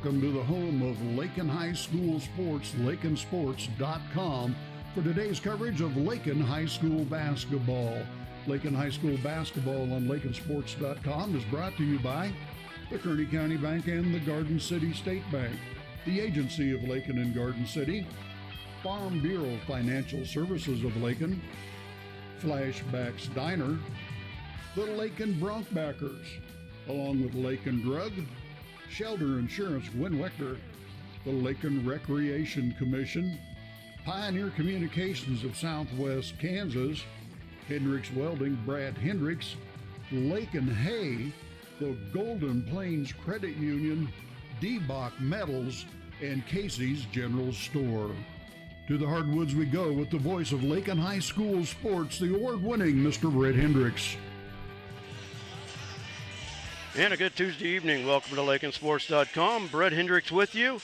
welcome to the home of Lakin High School Sports, lakinsports.com, for today's coverage of Lakin High School basketball. Lakin High School basketball on lakinsports.com is brought to you by the Kearney County Bank and the Garden City State Bank, the agency of Lakin and Garden City, Farm Bureau Financial Services of Lakin, Flashbacks Diner, the Lakin Bronkbackers, along with Lakin Drug, Shelter Insurance Winwecker, the Lakin Recreation Commission, Pioneer Communications of Southwest Kansas, Hendricks Welding, Brad Hendricks, Lakin Hay, the Golden Plains Credit Union, D-Bach Metals, and Casey's General Store. To the hardwoods we go with the voice of Lakin High School Sports, the award-winning Mr. Brad Hendricks. And a good Tuesday evening. Welcome to lakinsports.com. Brett Hendricks with you.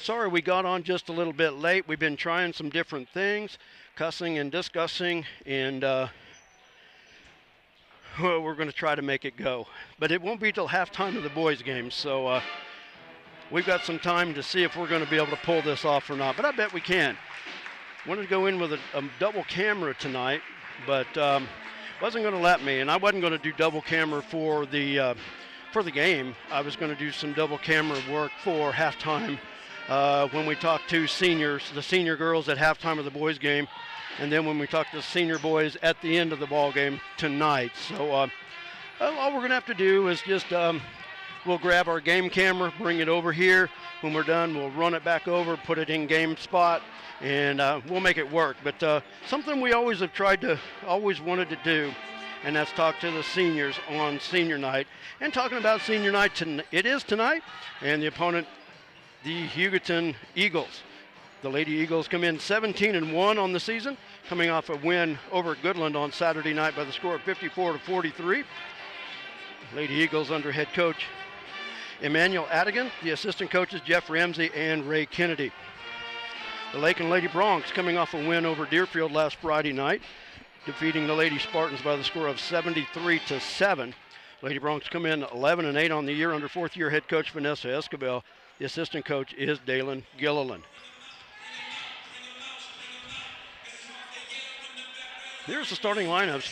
Sorry we got on just a little bit late. We've been trying some different things, cussing and discussing, and we're going to try to make it go. But it won't be till halftime of the boys' game, so we've got some time to see if we're going to be able to pull this off or not. But I bet we can. Wanted to go in with a double camera tonight, but wasn't going to let me, and I wasn't going to do double camera for the game. I was going to do some double camera work for halftime when we talk to seniors, the senior girls at halftime of the boys game, and then when we talk to the senior boys at the end of the ball game tonight. So all we're going to have to do is just we'll grab our game camera, bring it over here. When we're done, we'll run it back over, put it in game spot, and we'll make it work. But something we always wanted to do, and that's talk to the seniors on senior night. And talking about senior night, it is tonight, and the opponent, the Hugoton Eagles. The Lady Eagles come in 17-1 on the season, coming off a win over Goodland on Saturday night by the score of 54-43. Lady Eagles under head coach Emmanuel Adigan, the assistant coaches Jeff Ramsey and Ray Kennedy. The Lakin Lady Broncs coming off a win over Deerfield last Friday night, defeating the Lady Spartans by the score of 73-7. Lady Broncs come in 11-8 on the year under fourth-year head coach Vanessa Escobar. The assistant coach is Dalen Gilliland. Here's the starting lineups.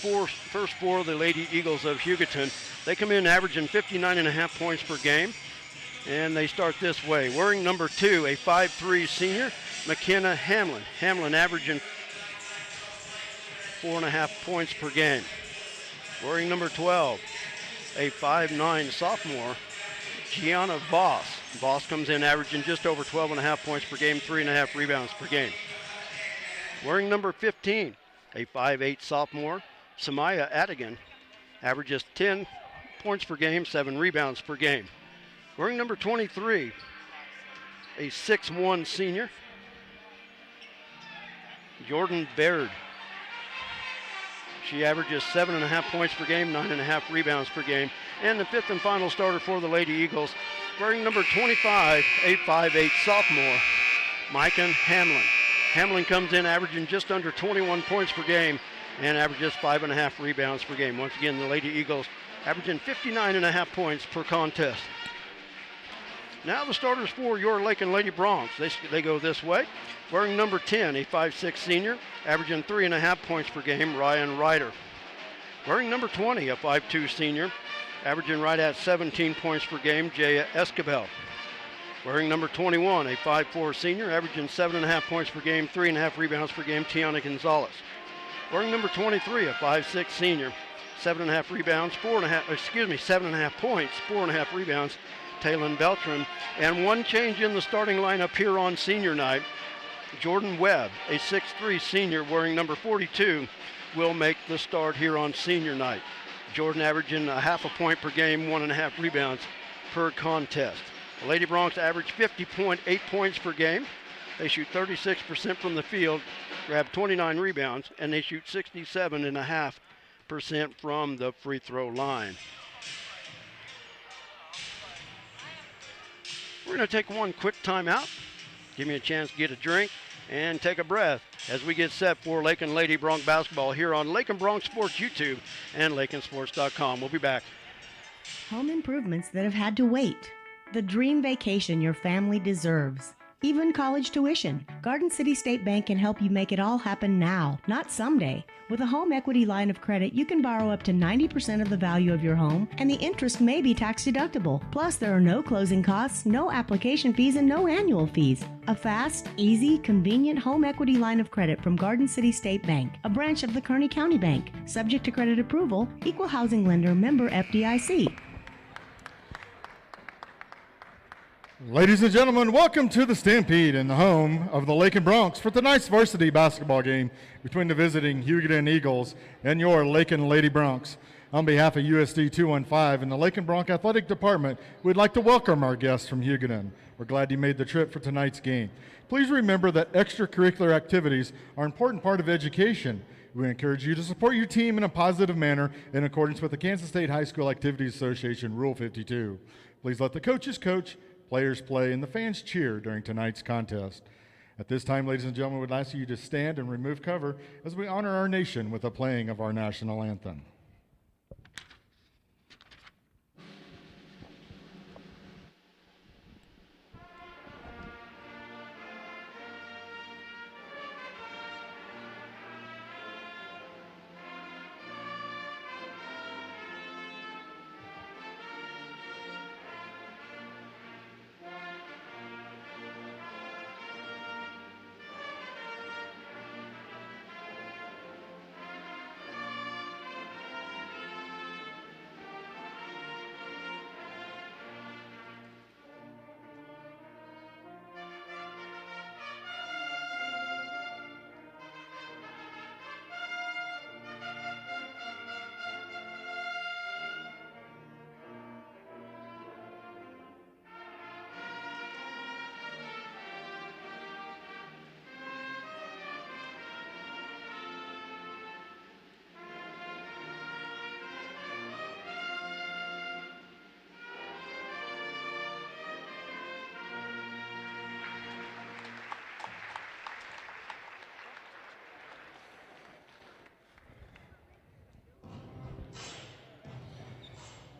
First four of the Lady Eagles of Hugoton. They come in averaging 59.5 points per game, and they start this way. Wearing number 2, a 5'3" senior, McKenna Hamlin. Hamlin averaging 4.5 points per game. Wearing number 12, a 5'9" sophomore, Gianna Voss. Voss comes in averaging just over 12.5 points per game, 3.5 rebounds per game. Wearing number 15, a 5'8" sophomore, Samaya Adigan, averages 10 points per game, 7 rebounds per game. Wearing number 23, a 6'1" senior, Jordan Baird. She averages 7.5 points per game, 9.5 rebounds per game. And the fifth and final starter for the Lady Eagles, wearing number 25, a 5'8" sophomore, Micah Hamlin. Hamlin comes in averaging just under 21 points per game and averages 5.5 rebounds per game. Once again, the Lady Eagles averaging 59.5 points per contest. Now the starters for your Lakin Lady Broncs. They go this way. Wearing number 10, a 5'6" senior, averaging 3.5 points per game, Ryan Ryder. Wearing number 20, a 5'2" senior, averaging right at 17 points per game, Jaya Escabel. Wearing number 21, a 5'4" senior, averaging 7.5 points per game, 3.5 rebounds per game, Tiana Gonzalez. Wearing number 23, a 5'6" senior, 7.5 points, 4.5 rebounds, Taylon Beltran. And one change in the starting lineup here on senior night. Jordan Webb, a 6'3" senior wearing number 42, will make the start here on senior night. Jordan averaging 0.5 point per game, 1.5 rebounds per contest. The Lady Broncs average 50.8 points per game. They shoot 36% from the field, grab 29 rebounds, and they shoot 67.5% from the free throw line. We're going to take one quick timeout. Give me a chance to get a drink and take a breath as we get set for Lakin Lady Bronc basketball here on Lakin Bronc Sports YouTube and lakinsports.com. We'll be back. Home improvements that have had to wait. The dream vacation your family deserves. Even college tuition. Garden City State Bank can help you make it all happen now, not someday. With a home equity line of credit, you can borrow up to 90% of the value of your home, and the interest may be tax deductible. Plus, there are no closing costs, no application fees, and no annual fees. A fast, easy, convenient home equity line of credit from Garden City State Bank, a branch of the Kearney County Bank. Subject to credit approval, equal housing lender, member FDIC. Ladies and gentlemen, welcome to the Stampede in the home of the Lakin Broncs for tonight's varsity basketball game between the visiting Hugoton Eagles and your Lakin Lady Broncs. On behalf of USD 215 and the Lakin Bronc Athletic Department, we'd like to welcome our guests from Hugoton. We're glad you made the trip for tonight's game. Please remember that extracurricular activities are an important part of education. We encourage you to support your team in a positive manner in accordance with the Kansas State High School Activities Association Rule 52. Please let the coaches coach, players play, and the fans cheer during tonight's contest. At this time, ladies and gentlemen, we'd ask you to stand and remove cover as we honor our nation with the playing of our national anthem.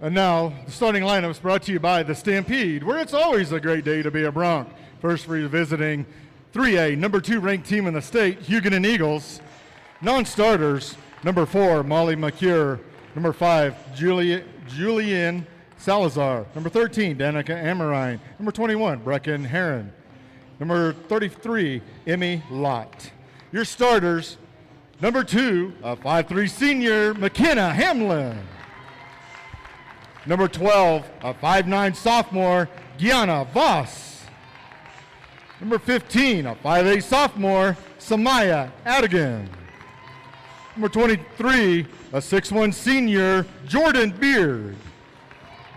And now, the starting lineup is brought to you by the Stampede, where it's always a great day to be a Bronc. First, for you visiting 3A, number 2 ranked team in the state, Hugoton Eagles. Non-starters, number 4, Molly McCure. Number 5, Julianne Salazar. Number 13, Danica Amarine. Number 21, Brecken Heron. Number 33, Emmy Lott. Your starters, number 2, a 5'3" senior, McKenna Hamlin. Number 12, a 5'9" sophomore, Gianna Voss. Number 15, a 5'8" sophomore, Samaya Adigan. Number 23, a 6'1" senior, Jordan Beard.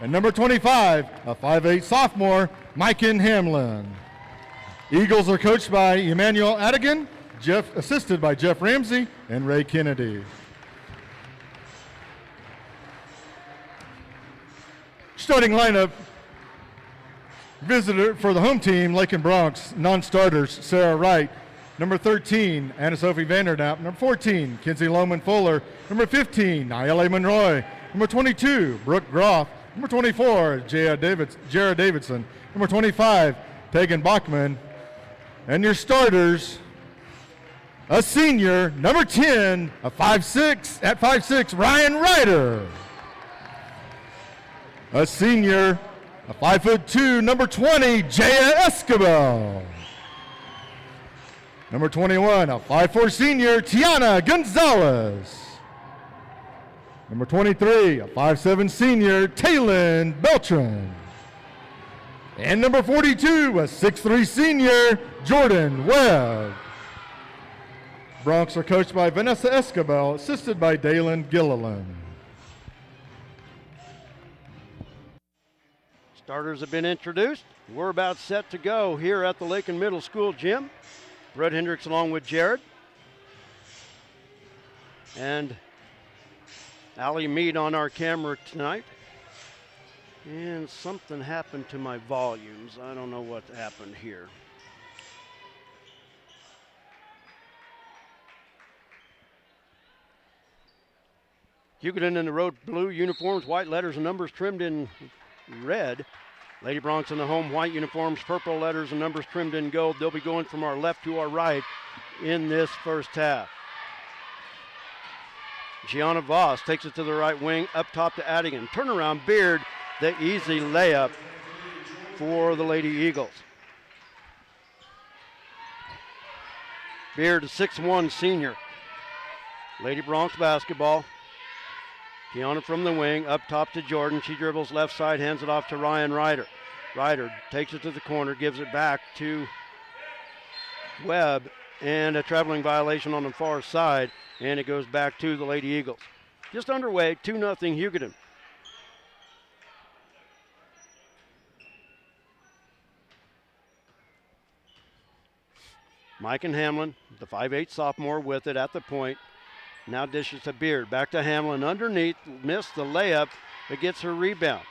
And number 25, a 5'8" sophomore, Myken Hamlin. Eagles are coached by Emmanuel Adigan, assisted by Jeff Ramsey and Ray Kennedy. Starting lineup, visitor for the home team, Lakin Broncs, non-starters, Sarah Wright. Number 13, Anna-Sophie Vandernap. Number 14, Kinsey Lohman Fuller. Number 15, Ayala Monroy. Number 22, Brooke Groff. Number 24, Jara Davidson. Number 25, Tegan Bachman. And your starters, a senior, number 10, at 5'6", Ryan Ryder. A senior, a 5'2", number 20, Jaya Escobar. Number 21, a 5'4" senior, Tiana Gonzalez. Number 23, a 5'7" senior, Taylin Beltran. And number 42, a 6'3" senior, Jordan Webb. Broncs are coached by Vanessa Escobar, assisted by Dalen Gilliland. Starters have been introduced. We're about set to go here at the Lakin Middle School gym. Brett Hendricks along with Jared. And Allie Mead on our camera tonight. And something happened to my volumes. I don't know what happened here. Hugoton in the road blue uniforms, white letters and numbers trimmed in red. Lady Broncs in the home white uniforms, purple letters and numbers trimmed in gold. They'll be going from our left to our right in this first half. Gianna Voss takes it to the right wing, up top to Adigan. Turnaround, Beard, the easy layup for the Lady Eagles. Beard, a 6'1" senior. Lady Broncs basketball. Tiana from the wing, up top to Jordan. She dribbles left side, hands it off to Ryan Ryder. Ryder takes it to the corner, gives it back to Webb, and a traveling violation on the far side, and it goes back to the Lady Eagles. Just underway, 2-0 Hugoton. Mike and Hamlin, the 5'8" sophomore with it at the point. Now dishes to Beard, back to Hamlin underneath, missed the layup, but gets her rebound.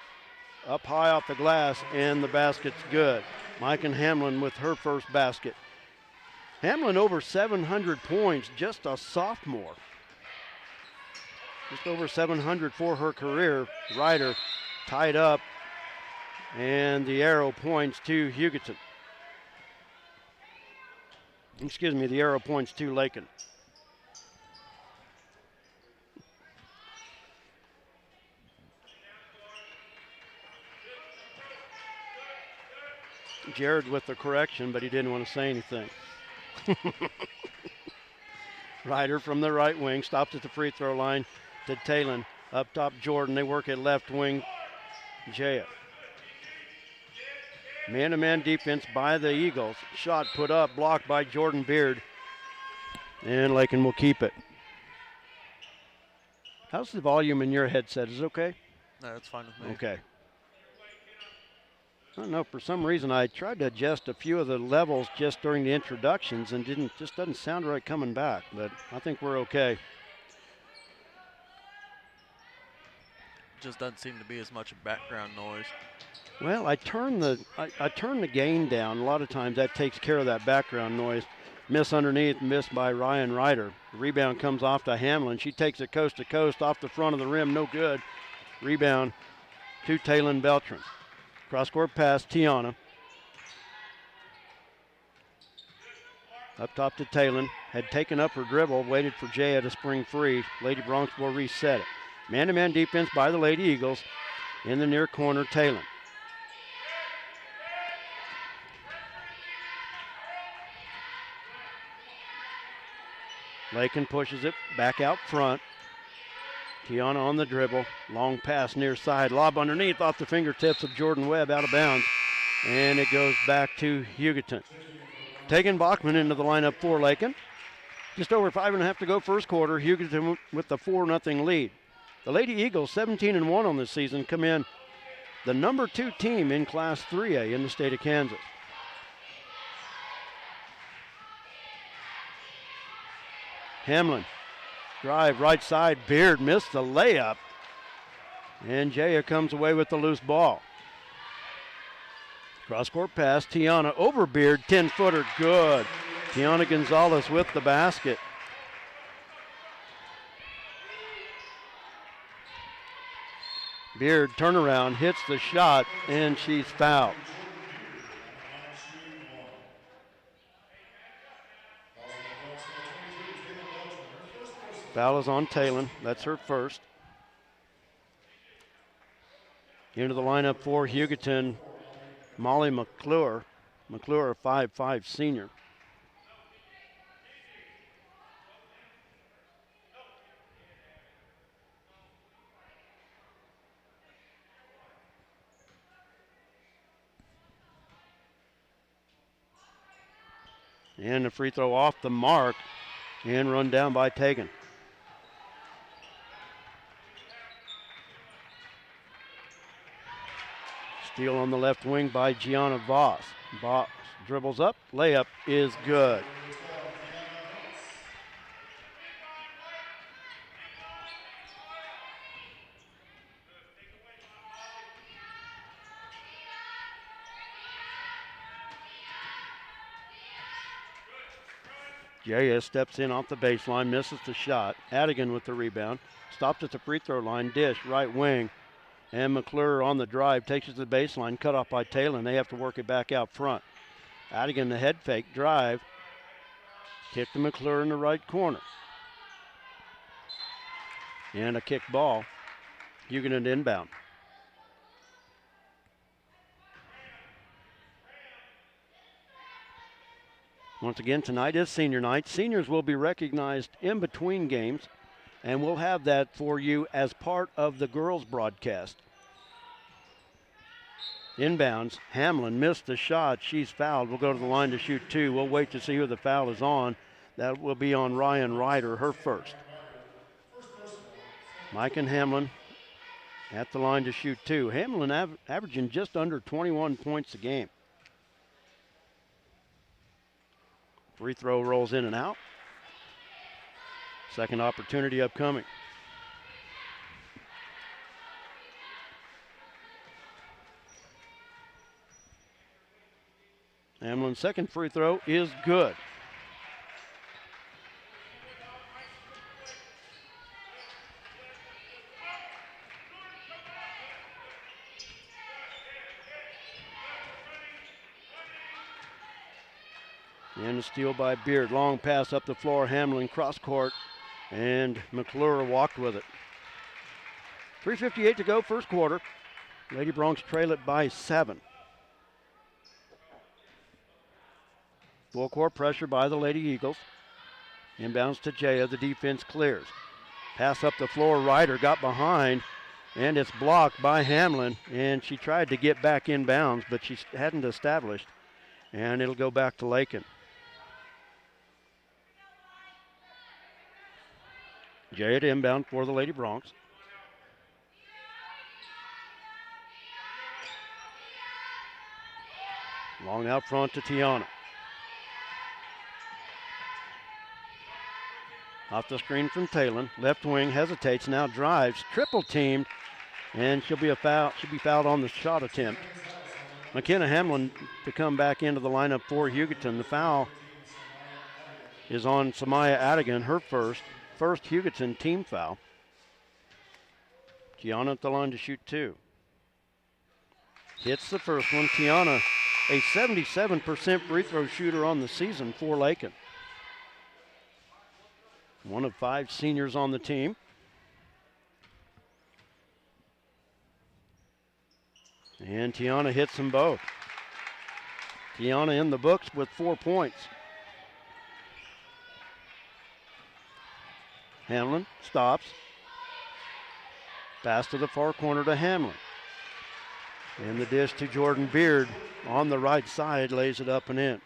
Up high off the glass, and the basket's good. Mike and Hamlin with her first basket. Hamlin over 700 points, just a sophomore. Just over 700 for her career. Ryder tied up, and the arrow points to Hugoton. Excuse me, the arrow points to Lakin. Jared with the correction, but he didn't want to say anything. Ryder from the right wing, stops at the free throw line to Talon. Up top, Jordan. They work at left wing, Jaya. Man-to-man defense by the Eagles. Shot put up, blocked by Jordan Beard. And Lakin will keep it. How's the volume in your headset? Is it okay? No, that's fine with me. Okay. I don't know, for some reason I tried to adjust a few of the levels just during the introductions and just doesn't sound right coming back, but I think we're okay. Just doesn't seem to be as much background noise. Well, I turn the gain down. A lot of times that takes care of that background noise. Miss underneath, missed by Ryan Ryder. The rebound comes off to Hamlin. She takes it coast to coast off the front of the rim, no good. Rebound to Talon Beltran. Cross-court pass, Tiana. Up top to Talon. Had taken up her dribble, waited for Jaya to spring free. Lady Broncs will reset it. Man-to-man defense by the Lady Eagles. In the near corner, Talon. Lakin pushes it back out front. Tiana on the dribble. Long pass near side. Lob underneath off the fingertips of Jordan Webb, out of bounds. And it goes back to Hugoton. Tegan Bachman into the lineup for Lakin. Just over 5.5 to go first quarter. Hugoton with the 4-0 lead. The Lady Eagles, 17-1 on this season, come in the number 2 team in Class 3A in the state of Kansas. Hamlin, drive right side, Beard missed the layup. And Jaya comes away with the loose ball. Cross-court pass, Tiana over Beard, 10-footer, good. Tiana Gonzalez with the basket. Beard turnaround, hits the shot, and she's fouled. Foul is on Talon. That's her first. Into the lineup for Hugoton, Molly McClure. McClure, a 5'5" senior. And the free throw off the mark and run down by Tegan. Steal on the left wing by Gianna Voss. Voss dribbles up, layup is good. Jaya steps in off the baseline, misses the shot. Adigan with the rebound. Stopped at the free throw line, dish, right wing. And McClure on the drive takes it to the baseline, cut off by Talon. They have to work it back out front. Adigan, the head fake drive. Kick to McClure in the right corner. And a kick ball. Hugoton inbound. Once again, tonight is senior night. Seniors will be recognized in between games, and we'll have that for you as part of the girls' broadcast. Inbounds, Hamlin missed the shot. She's fouled. We'll go to the line to shoot two. We'll wait to see who the foul is on. That will be on Ryan Ryder, her first. Mike and Hamlin at the line to shoot two. Hamlin averaging just under 21 points a game. Free throw rolls in and out. Second opportunity upcoming. Hamlin's second free throw is good. And a steal by Beard. Long pass up the floor. Hamlin cross court. And McClure walked with it. 3:58 to go, first quarter. Lady Bronx trail it by 7. Full court pressure by the Lady Eagles. Inbounds to Jaya. The defense clears. Pass up the floor. Ryder got behind. And it's blocked by Hamlin. And she tried to get back inbounds, but she hadn't established. And it'll go back to Lakin. Jaya to inbound for the Lady Bronx. Long out front to Tiana. Off the screen from Talon. Left wing hesitates, now drives, triple teamed, and she'll be fouled on the shot attempt. McKenna Hamlin to come back into the lineup for Hugoton. The foul is on Samaya Adigan, her first Hugoton team foul. Tiana at the line to shoot two. Hits the first one. Tiana, a 77% free throw shooter on the season for Lakin. One of 5 seniors on the team. And Tiana hits them both. Tiana in the books with 4 points. Hamlin stops. Pass to the far corner to Hamlin. And the dish to Jordan Beard on the right side, lays it up and in.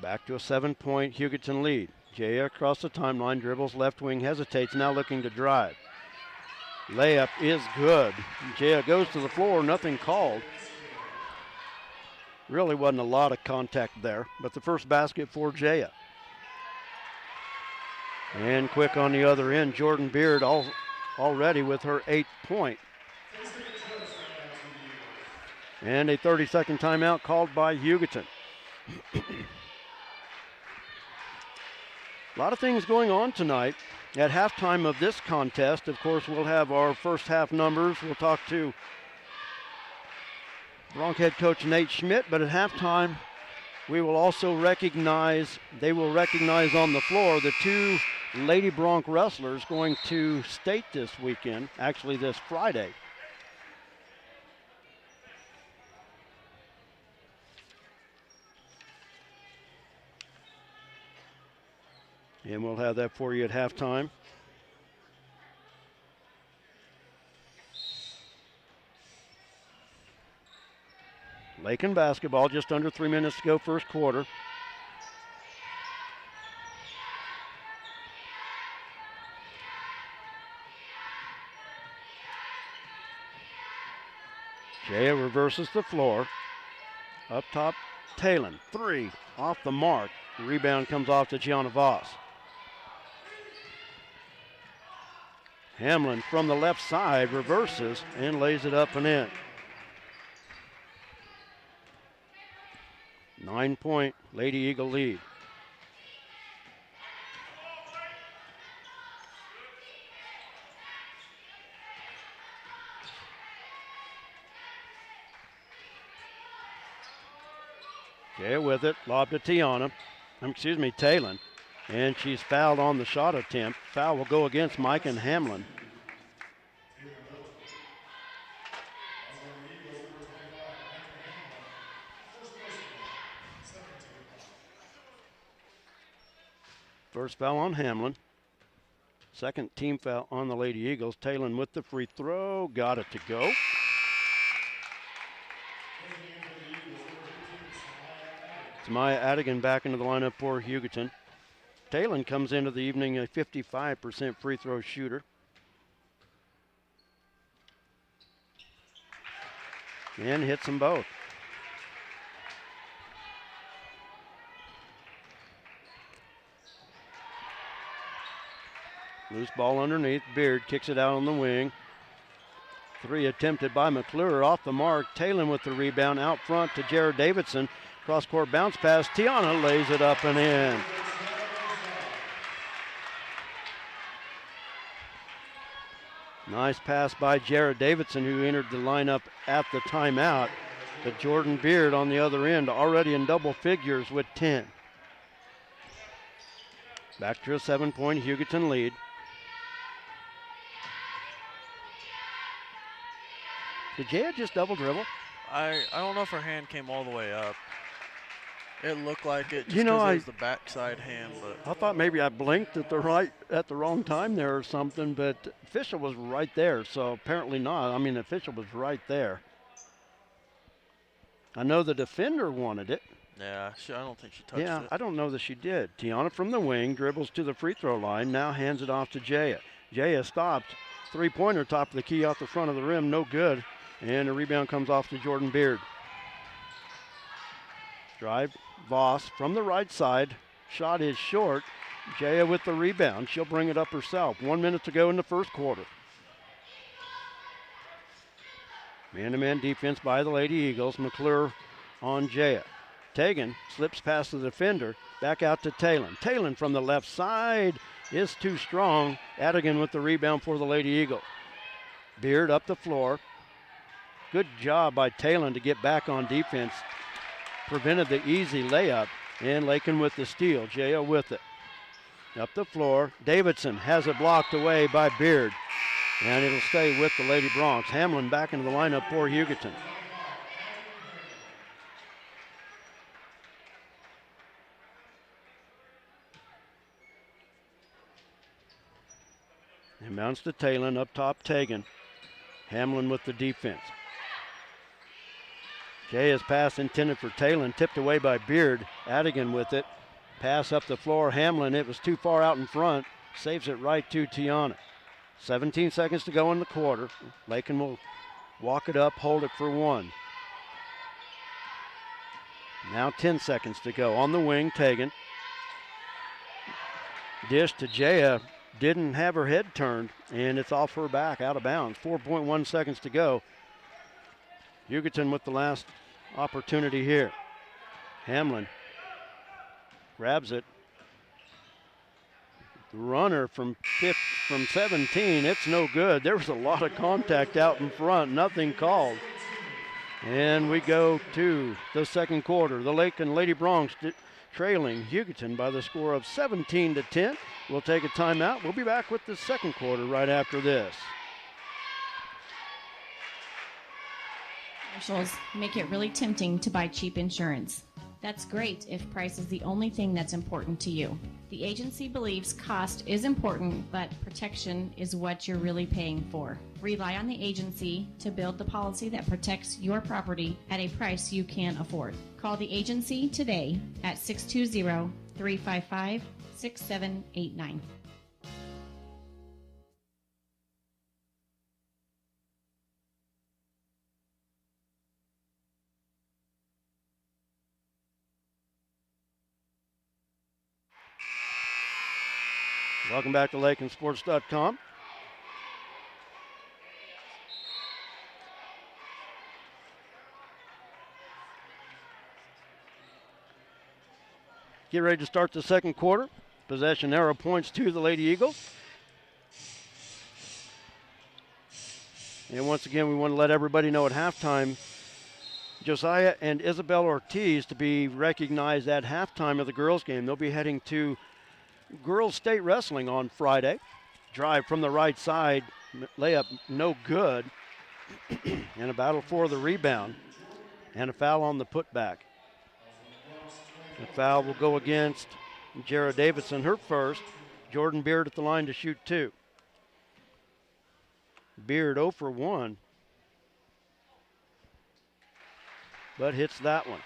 Back to a 7-point Hugoton lead. Jaya across the timeline, dribbles left wing, hesitates, now looking to drive. Layup is good. Jaya goes to the floor, nothing called. Really wasn't a lot of contact there, but the first basket for Jaya. And quick on the other end, Jordan Beard already with her 8th point. And a 30-second timeout called by Hugoton. A lot of things going on tonight. At halftime of this contest, of course, we'll have our first half numbers. We'll talk to Bronx head coach Nate Schmidt, but at halftime, they will recognize on the floor the 2 Lady Bronx wrestlers going to state this weekend, actually this Friday. And we'll have that for you at halftime. Lakin basketball, just under 3 minutes to go, first quarter. Jaya reverses the floor. Up top, Talon, 3, off the mark. The rebound comes off to Gianna Voss. Hamlin from the left side reverses and lays it up and in. 9-point Lady Eagle lead. Jaya with it, lob to Talon. And she's fouled on the shot attempt. Foul will go against Mike and Hamlin. First foul on Hamlin. Second team foul on the Lady Eagles. Talon with the free throw. Got it to go. It's Maya Adigan back into the lineup for Hugoton. Talon comes into the evening a 55% free throw shooter. And hits them both. Loose ball underneath. Beard kicks it out on the wing. Three attempted by McClure off the mark. Talon with the rebound out front to Jared Davidson. Cross-court bounce pass. Tiana lays it up and in. Nice pass by Jared Davidson, who entered the lineup at the timeout. But Jordan Beard on the other end, already in double figures with 10. Back to a 7-point Hugoton lead. Did Jaya just double dribble? I don't know if her hand came all the way up. It looked like it just You know, because it was the backside hand, but I thought maybe I blinked at the wrong time there or something, but the official was right there, so apparently not. I mean, the official was right there. I know the defender wanted it. yeah, I don't think she touched Yeah, it. I don't know that she did. Tiana from the wing dribbles to the free throw line, now hands it off to Jaya. Jaya stopped. Three-pointer top of the key off the front of the rim, no good. And the rebound comes off to Jordan Beard. Drive, Voss from the right side. Shot is short. Jaya with the rebound. She'll bring it up herself. 1 minute to go in the first quarter. Man-to-man defense by the Lady Eagles. McClure on Jaya. Tegan slips past the defender. Back out to Talon. Talon from the left side is too strong. Adigan with the rebound for the Lady Eagle. Beard up the floor. Good job by Talon to get back on defense. Prevented the easy layup. And Lakin with the steal. Jaya with it. Up the floor. Davidson has it blocked away by Beard. And it'll stay with the Lady Bronx. Hamlin back into the lineup for Hugoton. Inbounds to Talon, up top Tegan. Hamlin with the defense. Jaya's pass intended for Talon, tipped away by Beard. Adigan with it. Pass up the floor. Hamlin, it was too far out in front. Saves it right to Tiana. 17 seconds to go in the quarter. Lakin will walk it up, hold it for one. Now 10 seconds to go. On the wing, Tegan. Dish to Jaya. Didn't have her head turned, and it's off her back, out of bounds. 4.1 seconds to go. Hugoton with the last opportunity here. Hamlin grabs it. The runner from 17, it's no good. There was a lot of contact out in front, nothing called. And we go to the second quarter. The Lakin Lady Bronx trailing Hugoton by the score of 17-10. We'll take a timeout. We'll be back with the second quarter right after this. Commercials make it really tempting to buy cheap insurance. That's great if price is the only thing that's important to you. The agency believes cost is important, but protection is what you're really paying for. Rely on the agency to build the policy that protects your property at a price you can afford. Call the agency today at 620-355-6789. Welcome back to LakinSports.com. Get ready to start the second quarter. Possession arrow points to the Lady Eagles. And once again, we want to let everybody know at halftime, Josiah and Isabel Ortiz to be recognized at halftime of the girls' game. They'll be heading to girls' state wrestling on Friday. Drive from the right side, layup no good, and a battle for the rebound, and a foul on the putback. The foul will go against Jara Davidson, her first. Jordan Beard at the line to shoot 2. Beard 0 for 1, but hits that one.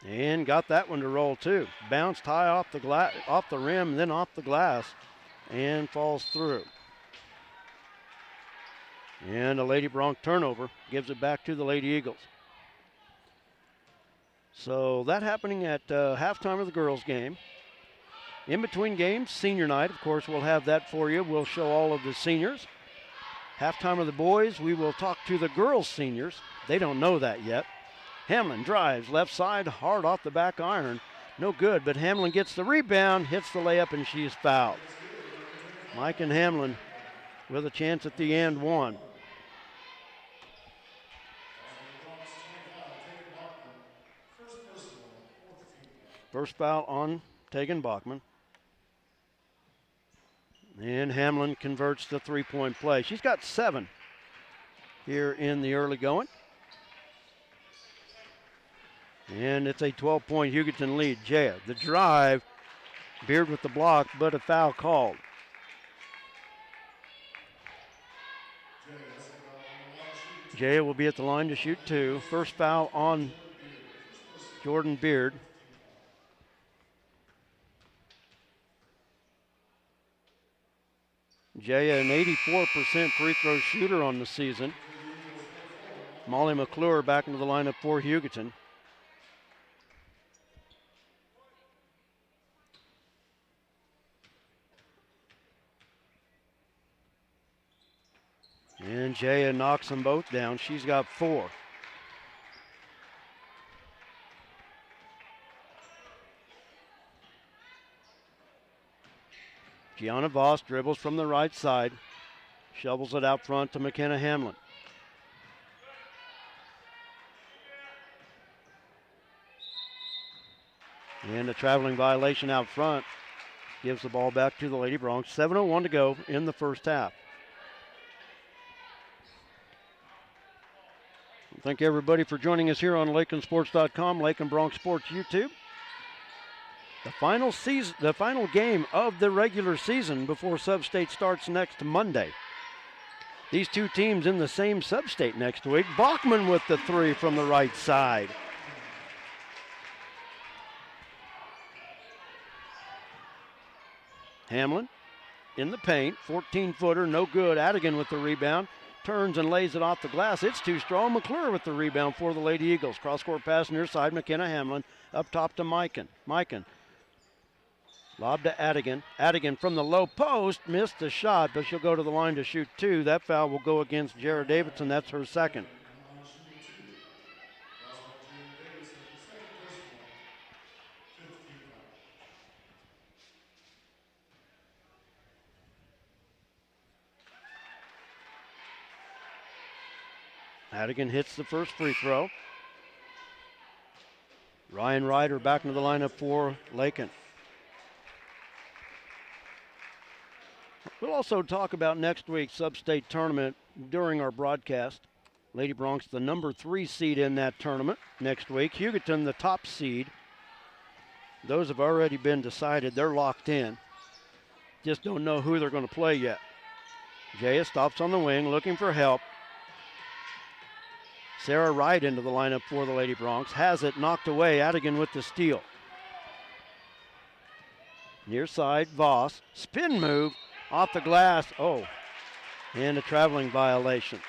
And got that one to roll too. Bounced high off the rim, and then off the glass, and falls through. And a Lady Bronc turnover gives it back to the Lady Eagles. So that happening at halftime of the girls' game. In between games, senior night, of course, we'll have that for you. We'll show all of the seniors. Halftime of the boys, we will talk to the girls' seniors. They don't know that yet. Hamlin drives left side, hard off the back iron. No good, but Hamlin gets the rebound, hits the layup, and she's fouled. Mike and Hamlin with a chance at the and one. First foul on Tegan Bachman. And Hamlin converts the three-point play. She's got 7 here in the early going. And it's a 12-point Hugoton lead. Jaya, the drive, Beard with the block, but a foul called. Jaya will be at the line to shoot 2. First foul on Jordan Beard. Jaya, an 84% free throw shooter on the season. Molly McClure back into the lineup for Hugoton. And Jaya knocks them both down. She's got 4. Gianna Voss dribbles from the right side, shovels it out front to McKenna Hamlin. And a traveling violation out front gives the ball back to the Lady Broncs. 7:01 to go in the first half. Thank everybody for joining us here on LakinSports.com, Lakin Bronx Sports YouTube. The final game of the regular season before Sub-State starts next Monday. These two teams in the same Sub-State next week. Bachman with the 3 from the right side. Hamlin in the paint, 14-footer, no good. Adigan with the rebound. Turns and lays it off the glass. It's too strong. McClure with the rebound for the Lady Eagles. Cross-court pass near side. McKenna Hamlin up top to Mikan. Lob to Adigan. Adigan from the low post. Missed the shot, but she'll go to the line to shoot 2. That foul will go against Jara Davidson. That's her second. Adigan hits the first free throw. Ryan Ryder back into the lineup for Lakin. We'll also talk about next week's Sub-State tournament during our broadcast. Lady Broncs, the number 3 seed in that tournament next week. Hugoton, the top seed. Those have already been decided. They're locked in. Just don't know who they're going to play yet. Jaya stops on the wing, looking for help. Sarah Wright into the lineup for the Lady Broncs. Has it knocked away. Adigan with the steal. Near side, Voss. Spin move off the glass. Oh, and a traveling violation.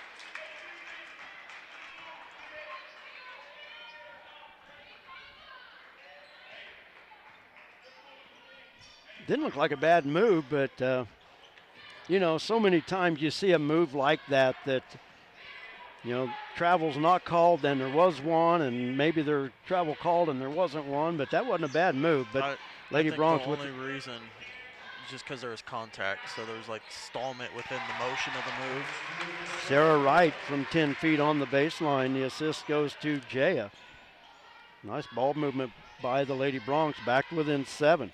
Didn't look like a bad move, but, so many times you see a move like that, travel's not called and there was one, and maybe their travel called and there wasn't one, but that wasn't a bad move. But Lady Bronx the with only reason is just because there was contact, so there was like stallment within the motion of the move. Sarah Wright from 10 feet on the baseline. The assist goes to Jaya. Nice ball movement by the Lady Bronx, back within 7.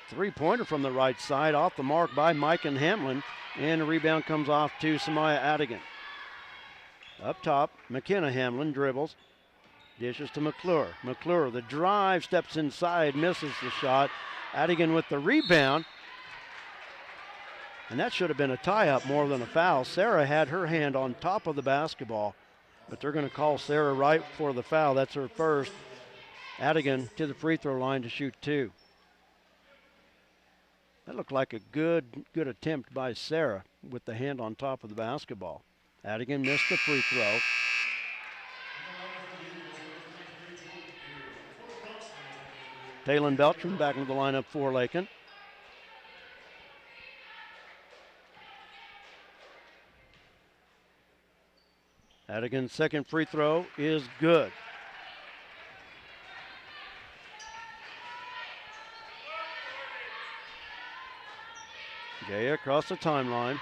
Three-pointer from the right side, off the mark by Mike and Hamlin, and the rebound comes off to Samaya Adigan. Up top, McKenna Hamlin dribbles, dishes to McClure. McClure, the drive, steps inside, misses the shot. Adigan with the rebound, and that should have been a tie-up more than a foul. Sarah had her hand on top of the basketball, but they're going to call Sarah Wright for the foul. That's her first. Adigan to the free throw line to shoot 2. That looked like a good attempt by Sarah with the hand on top of the basketball. Adigan missed the free throw. Taylon Beltran back into the lineup for Lakin. Adigan's second free throw is good. Jaya across the timeline.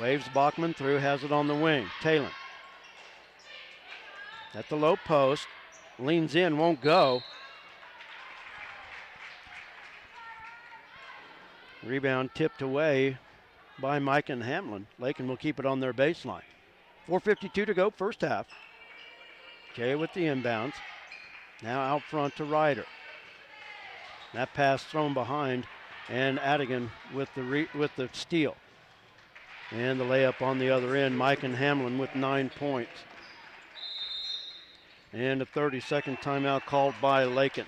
Waves Bachman through, has it on the wing. Taylon at the low post. Leans in, won't go. Rebound tipped away by Mike and Hamlin. Lakin will keep it on their baseline. 4:52 to go, first half. Jay with the inbounds. Now out front to Ryder. That pass thrown behind, and Adigan with the steal. And the layup on the other end. Mike and Hamlin with 9 points. And a 30-second timeout called by Lakin.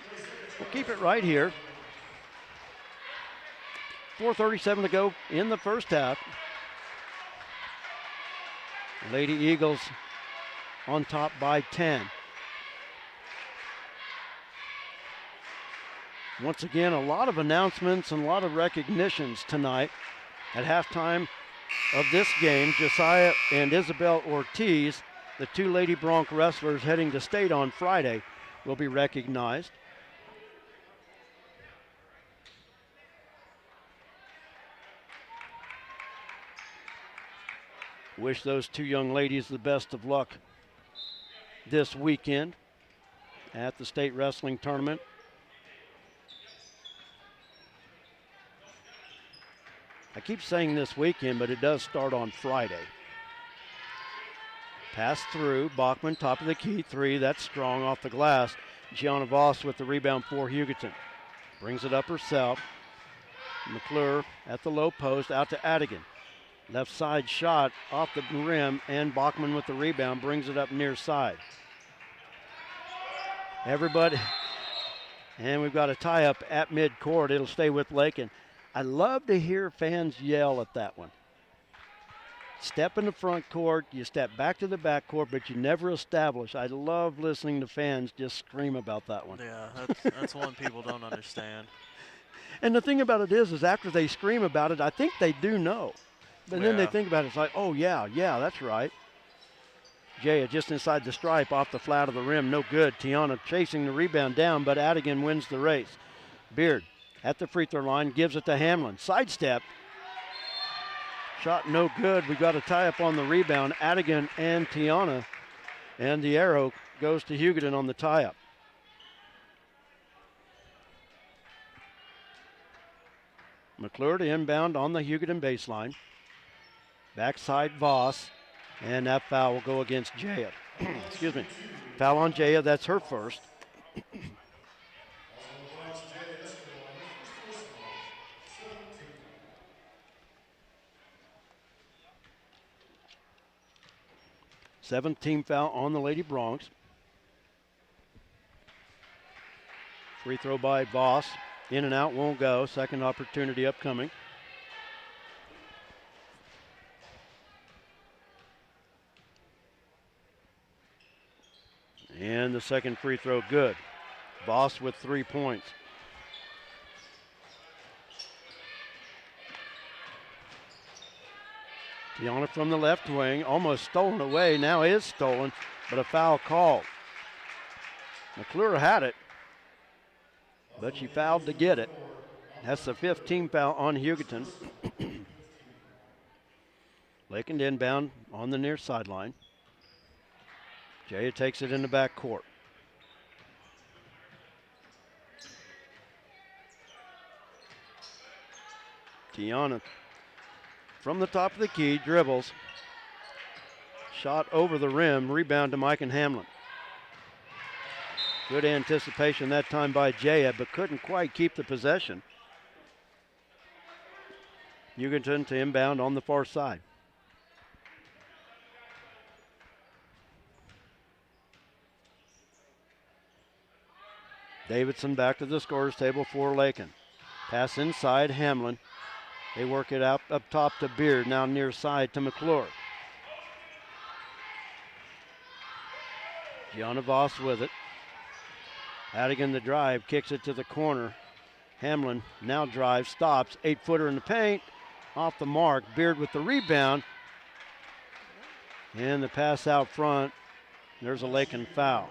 We'll keep it right here. 4:37 to go in the first half. Lady Eagles on top by 10. Once again, a lot of announcements and a lot of recognitions tonight. At halftime of this game, Josiah and Isabel Ortiz, the two Lady Bronc wrestlers heading to state on Friday, will be recognized. Wish those two young ladies the best of luck this weekend at the state wrestling tournament. I keep saying this weekend, but it does start on Friday. Pass through, Bachman, top of the key, 3, that's strong off the glass. Gianna Voss with the rebound for Hugoton. Brings it up herself. McClure at the low post, out to Adigan. Left side shot off the rim, and Bachman with the rebound brings it up near side. Everybody, and we've got a tie up at midcourt. It'll stay with Lakin. I love to hear fans yell at that one. Step in the front court, you step back to the back court, but you never establish. I love listening to fans just scream about that one. Yeah, that's one people don't understand. And the thing about it is after they scream about it, I think they do know. But then they think about it, it's like, oh, yeah, that's right. Jaya just inside the stripe, off the flat of the rim, no good. Tiana chasing the rebound down, but Adigan wins the race. Beard at the free throw line, gives it to Hamlin. Sidestep. Shot no good. We got a tie-up on the rebound. Adigan and Tiana. And the arrow goes to Hugoton on the tie-up. McClure to inbound on the Hugoton baseline. Backside Voss, and that foul will go against Jaya. Excuse me. Foul on Jaya, that's her first. Seventh-team foul on the Lady Bronx. Free throw by Voss. In and out, won't go. Second opportunity upcoming. And the second free throw good. Voss with 3 points. Tiana from the left wing, almost stolen away, now is stolen, but a foul called. McClure had it, but she fouled to get it. That's the 5th team foul on Hugoton. Lakin inbound on the near sideline. Jaya takes it in the back court. Tiana from the top of the key, dribbles. Shot over the rim, rebound to Mike and Hamlin. Good anticipation that time by Jaya, but couldn't quite keep the possession. Hugoton to inbound on the far side. Davidson back to the scorer's table for Lakin. Pass inside, Hamlin. They work it out up top to Beard, now near side to McClure. Gianna Voss with it. Adigan the drive, kicks it to the corner. Hamlin now drives, stops, 8-footer in the paint, off the mark. Beard with the rebound. And the pass out front. There's a Lakin foul.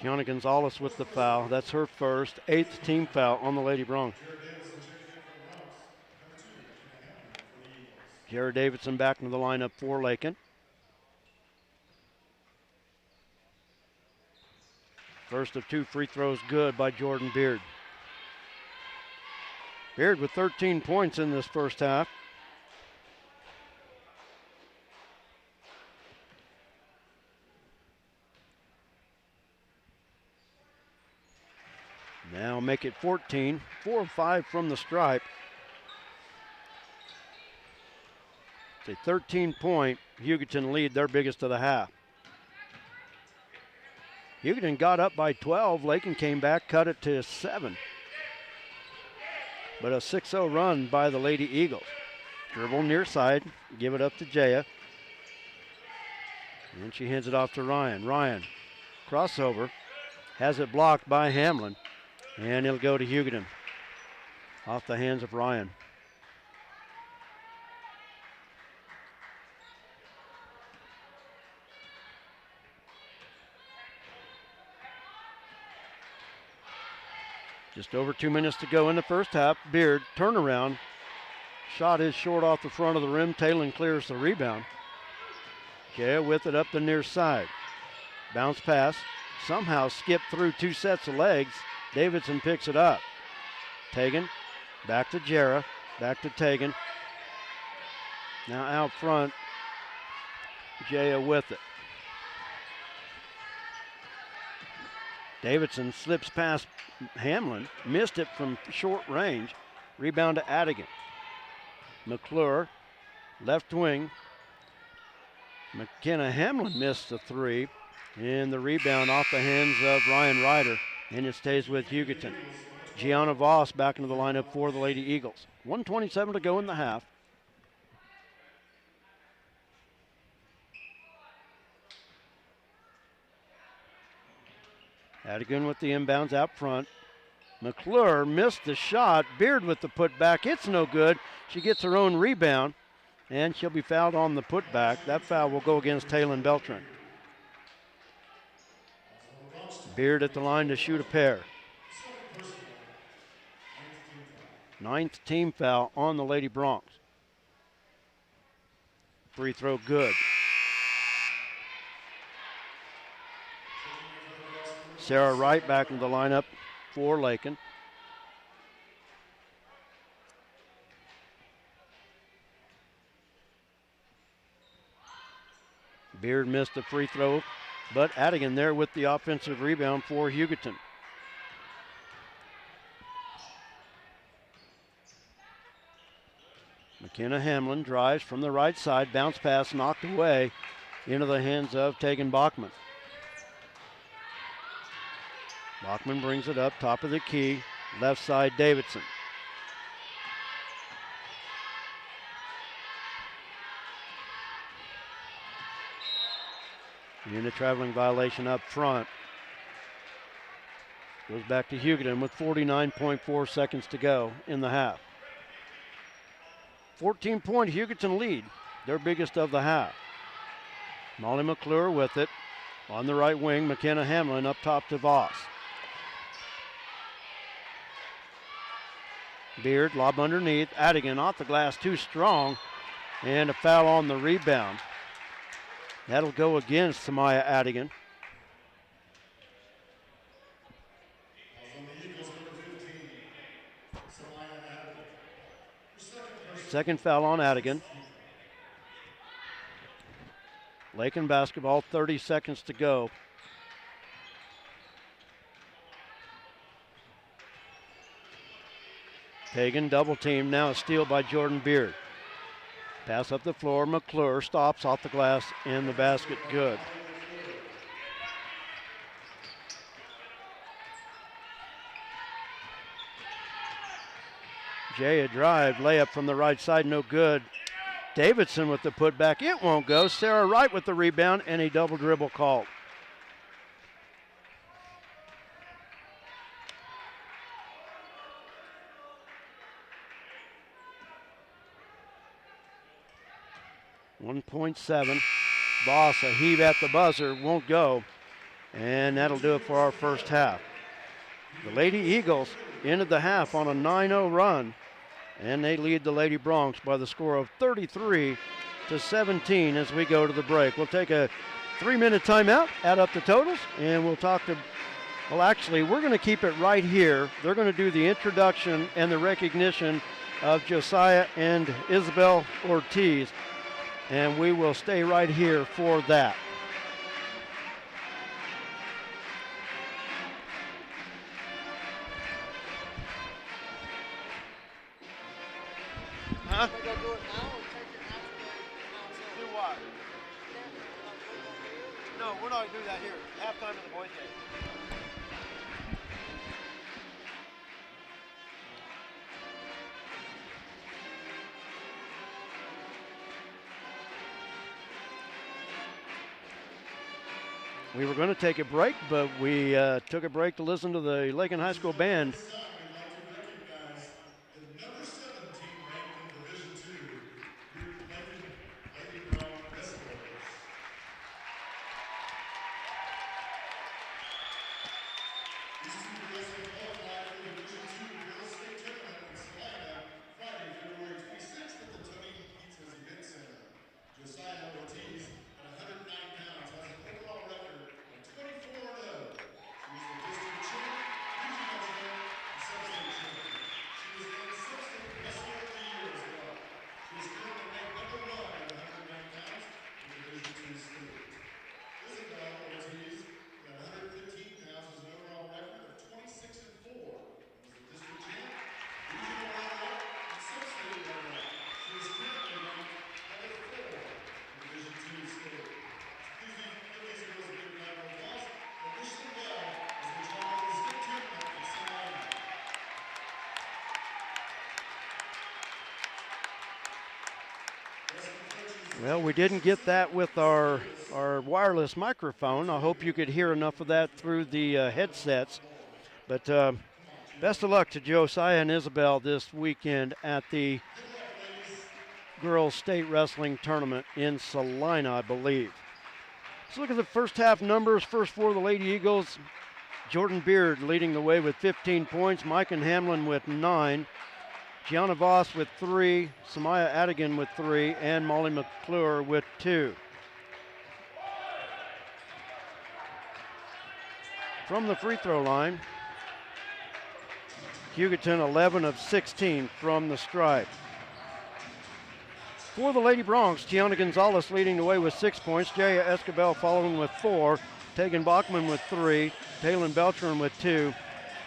Gianna Gonzalez with the foul. That's her first, 8th team foul on the Lady Broncs. Jared Davidson back into the lineup for Lakin. First of 2 free throws good by Jordan Beard. Beard with 13 points in this first half. Now make it 14, 4 of 5 from the stripe. It's a 13-point Hugoton lead, their biggest of the half. Hugoton got up by 12. Lakin came back, cut it to 7. But a 6-0 run by the Lady Eagles. Dribble near side, give it up to Jaya. And she hands it off to Ryan. Ryan, crossover, has it blocked by Hamlin. And it'll go to Hugoton. Off the hands of Ryan. Just over 2 minutes to go in the first half. Beard, turnaround. Shot is short off the front of the rim. Talon clears the rebound. Jaya with it up the near side. Bounce pass. Somehow skipped through 2 sets of legs. Davidson picks it up. Tegan, back to Jarrah, back to Tegan. Now out front, Jaya with it. Davidson slips past Hamlin, missed it from short range. Rebound to Adigan. McClure, left wing. McKenna Hamlin missed the 3. And the rebound off the hands of Ryan Ryder. And it stays with Hugoton. Gianna Voss back into the lineup for the Lady Eagles. 1:27 to go in the half. Adigan with the inbounds out front. McClure missed the shot. Beard with the putback. It's no good. She gets her own rebound, and she'll be fouled on the putback. That foul will go against Talon Beltran. Beard at the line to shoot a pair. 9th team foul on the Lady Broncs. Free throw good. Sarah Wright back into the lineup for Lakin. Beard missed the free throw, but Adigan there with the offensive rebound for Hugoton. McKenna Hamlin drives from the right side, bounce pass knocked away into the hands of Tegan Bachman. Bachman brings it up, top of the key, left side Davidson. And a traveling violation up front. Goes back to Hugoton with 49.4 seconds to go in the half. 14-point Hugoton lead, their biggest of the half. Molly McClure with it. On the right wing, McKenna Hamlin up top to Voss. Beard, lob underneath. Adigan off the glass, too strong. And a foul on the rebound. That'll go against Samaya Adigan. Second foul on Adigan. Lakin basketball, 30 seconds to go. Pagan double team, now a steal by Jordan Beard. Pass up the floor, McClure stops off the glass in the basket, good. Jay a drive, layup from the right side, no good. Davidson with the putback, it won't go. Sarah Wright with the rebound and a double dribble call. .7. Voss a heave at the buzzer, won't go. And that'll do it for our first half. The Lady Eagles ended the half on a 9-0 run, and they lead the Lady Bronx by the score of 33-17 as we go to the break. We'll take a 3-minute timeout, add up the totals, and we'll talk to, well, actually, we're going to keep it right here. They're going to do the introduction and the recognition of Josiah and Isabel Ortiz, and we will stay right here for that. Huh? Do what? No, we're not going to do that here. Halftime of the boys' game. We were going to take a break, but we took a break to listen to the Lakin High School band. Well, we didn't get that with our wireless microphone. I hope you could hear enough of that through the headsets. But best of luck to Josiah and Isabel this weekend at the Girls State Wrestling Tournament in Salina, I believe. Let's look at the first half numbers. First for the Lady Eagles, Jordan Beard leading the way with 15 points. Mike and Hamlin with 9. Gianna Voss with 3, Samaya Adigan with 3, and Molly McClure with 2. From the free throw line, Hugoton 11 of 16 from the stripe. For the Lady Bronx, Tiana Gonzalez leading the way with 6 points, Jaya Escobar following with 4, Tegan Bachman with 3, Taylon Beltran with 2,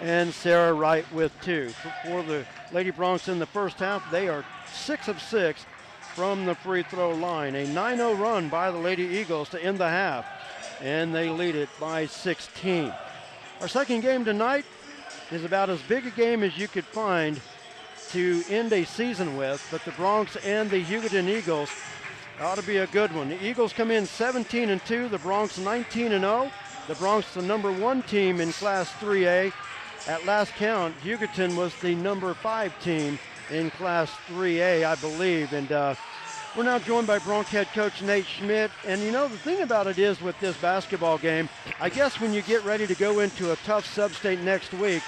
and Sarah Wright with 2. For the Lady Bronx in the first half, they are 6 of 6 from the free throw line. A 9-0 run by the Lady Eagles to end the half, and they lead it by 16. Our second game tonight is about as big a game as you could find to end a season with, but the Bronx and the Hugoton Eagles ought to be a good one. The Eagles come in 17-2, the Bronx 19-0. The Bronx the number 1 team in Class 3A. At last count, Hugoton was the number 5 team in Class 3A, I believe. And We're now joined by Bronc head coach Nate Schmidt. And you know, the thing about it is with this basketball game, I guess when you get ready to go into a tough sub-state next week,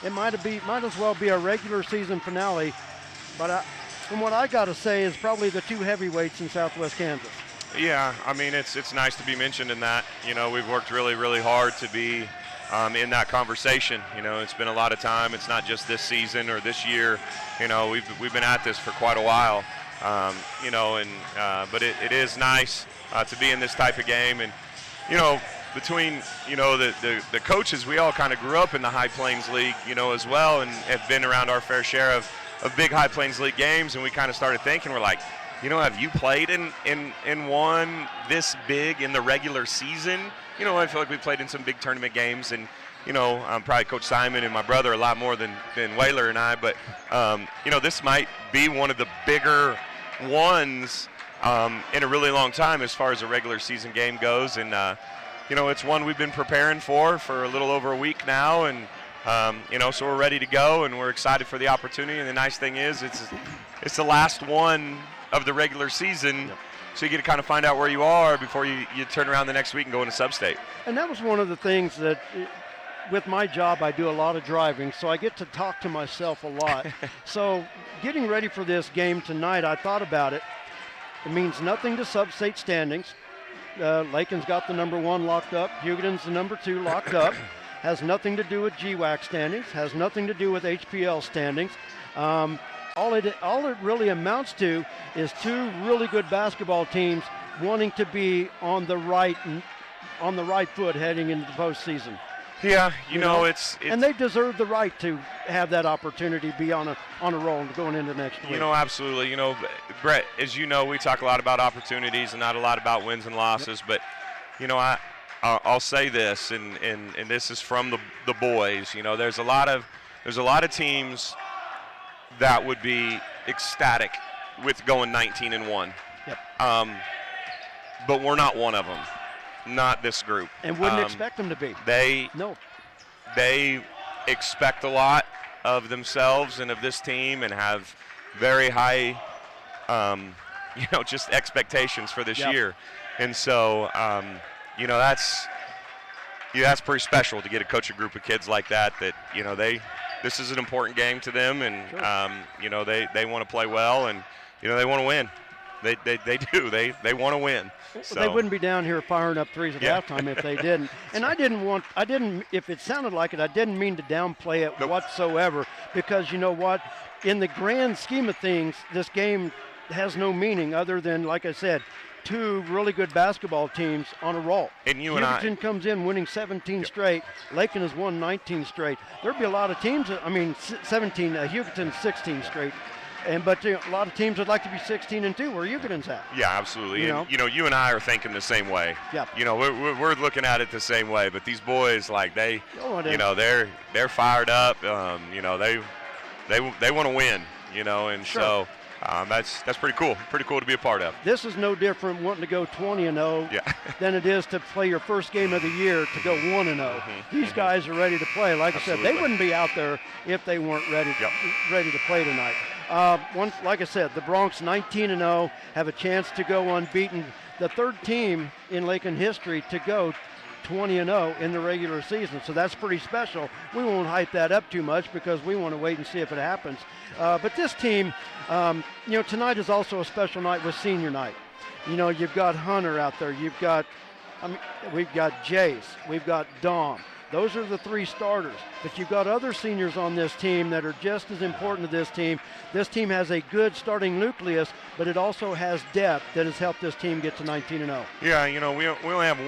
it might as well be a regular season finale. But from what I got to say is probably the two heavyweights in Southwest Kansas. Yeah, I mean, it's nice to be mentioned in that. You know, we've worked really, really hard to be in that conversation. You know, it's been a lot of time. It's not just this season or this year. You know, we've been at this for quite a while. You know, and but it is nice to be in this type of game. And you know, between the coaches, we all kind of grew up in the High Plains League, you know, as well, and have been around our fair share of big High Plains League games. And we kind of started thinking, we're like, you know, have you played in one this big in the regular season? You know, I feel like we played in some big tournament games, and you know, probably Coach Simon and my brother a lot more than Whaler and I. But you know, this might be one of the bigger ones in a really long time as far as a regular season game goes. And you know, it's one we've been preparing for a little over a week now, and you know, so we're ready to go, and we're excited for the opportunity. And the nice thing is it's the last one of the regular season. Yep. So you get to kind of find out where you are before you turn around the next week and go into sub-state. And that was one of the things that with my job, I do a lot of driving, so I get to talk to myself a lot. So getting ready for this game tonight, I thought about it. It means nothing to sub-state standings. Lakin's got the number 1 locked up. Hugoton's the number 2 locked up. Has nothing to do with GWAC standings. Has nothing to do with HPL standings. All it really amounts to is 2 really good basketball teams wanting to be on the right foot heading into the postseason. Yeah, you know, it's and they deserve the right to have that opportunity, be on a roll going into next week. You know, absolutely. You know, Brett, as you know, we talk a lot about opportunities and not a lot about wins and losses. Yep. But you know, I'll say this, and this is from the boys. You know, there's a lot of teams that would be ecstatic with going 19-1. Yep. But we're not one of them. Not this group. And wouldn't expect them to be. They expect a lot of themselves and of this team, and have very high, you know, just expectations for this year. And so, you know, that's pretty special to get to coach a group of kids like that. That you know, this is an important game to them, and sure. You know, they want to play well, and you know, they want to win. They do. They want to win. So. They wouldn't be down here firing up threes at halftime if they didn't. And I didn't, if it sounded like it, I didn't mean to downplay it whatsoever, because you know what? In the grand scheme of things, this game has no meaning other than, like I said, 2 really good basketball teams on a roll. And Hugoton comes in winning 17 straight. Lakin has won 19 straight. There'd be a lot of teams, 17, Hugoton 16 straight. But a lot of teams would like to be 16-2 where Hugoton's at. Yeah, absolutely. You know, you and I are thinking the same way. Yeah. You know, we're looking at it the same way. But these boys, like you know, they're fired up. You know, they want to win. You know, and sure. So that's pretty cool. Pretty cool to be a part of. This is no different wanting to go 20-0 than it is to play your first game of the year to go 1-0. Mm-hmm. These guys are ready to play. Like absolutely. I said, they wouldn't be out there if they weren't ready to play tonight. Like I said, the Broncs 19-0 have a chance to go unbeaten. The 3rd team in Lakin history to go 20-0 in the regular season. So that's pretty special. We won't hype that up too much because we want to wait and see if it happens. But this team, you know, tonight is also a special night with senior night. You know, you've got Hunter out there. We've got Jace. We've got Dom. Those are the 3 starters. But you've got other seniors on this team that are just as important to this team. This team has a good starting nucleus, but it also has depth that has helped this team get to 19-0. Yeah, you know, we only have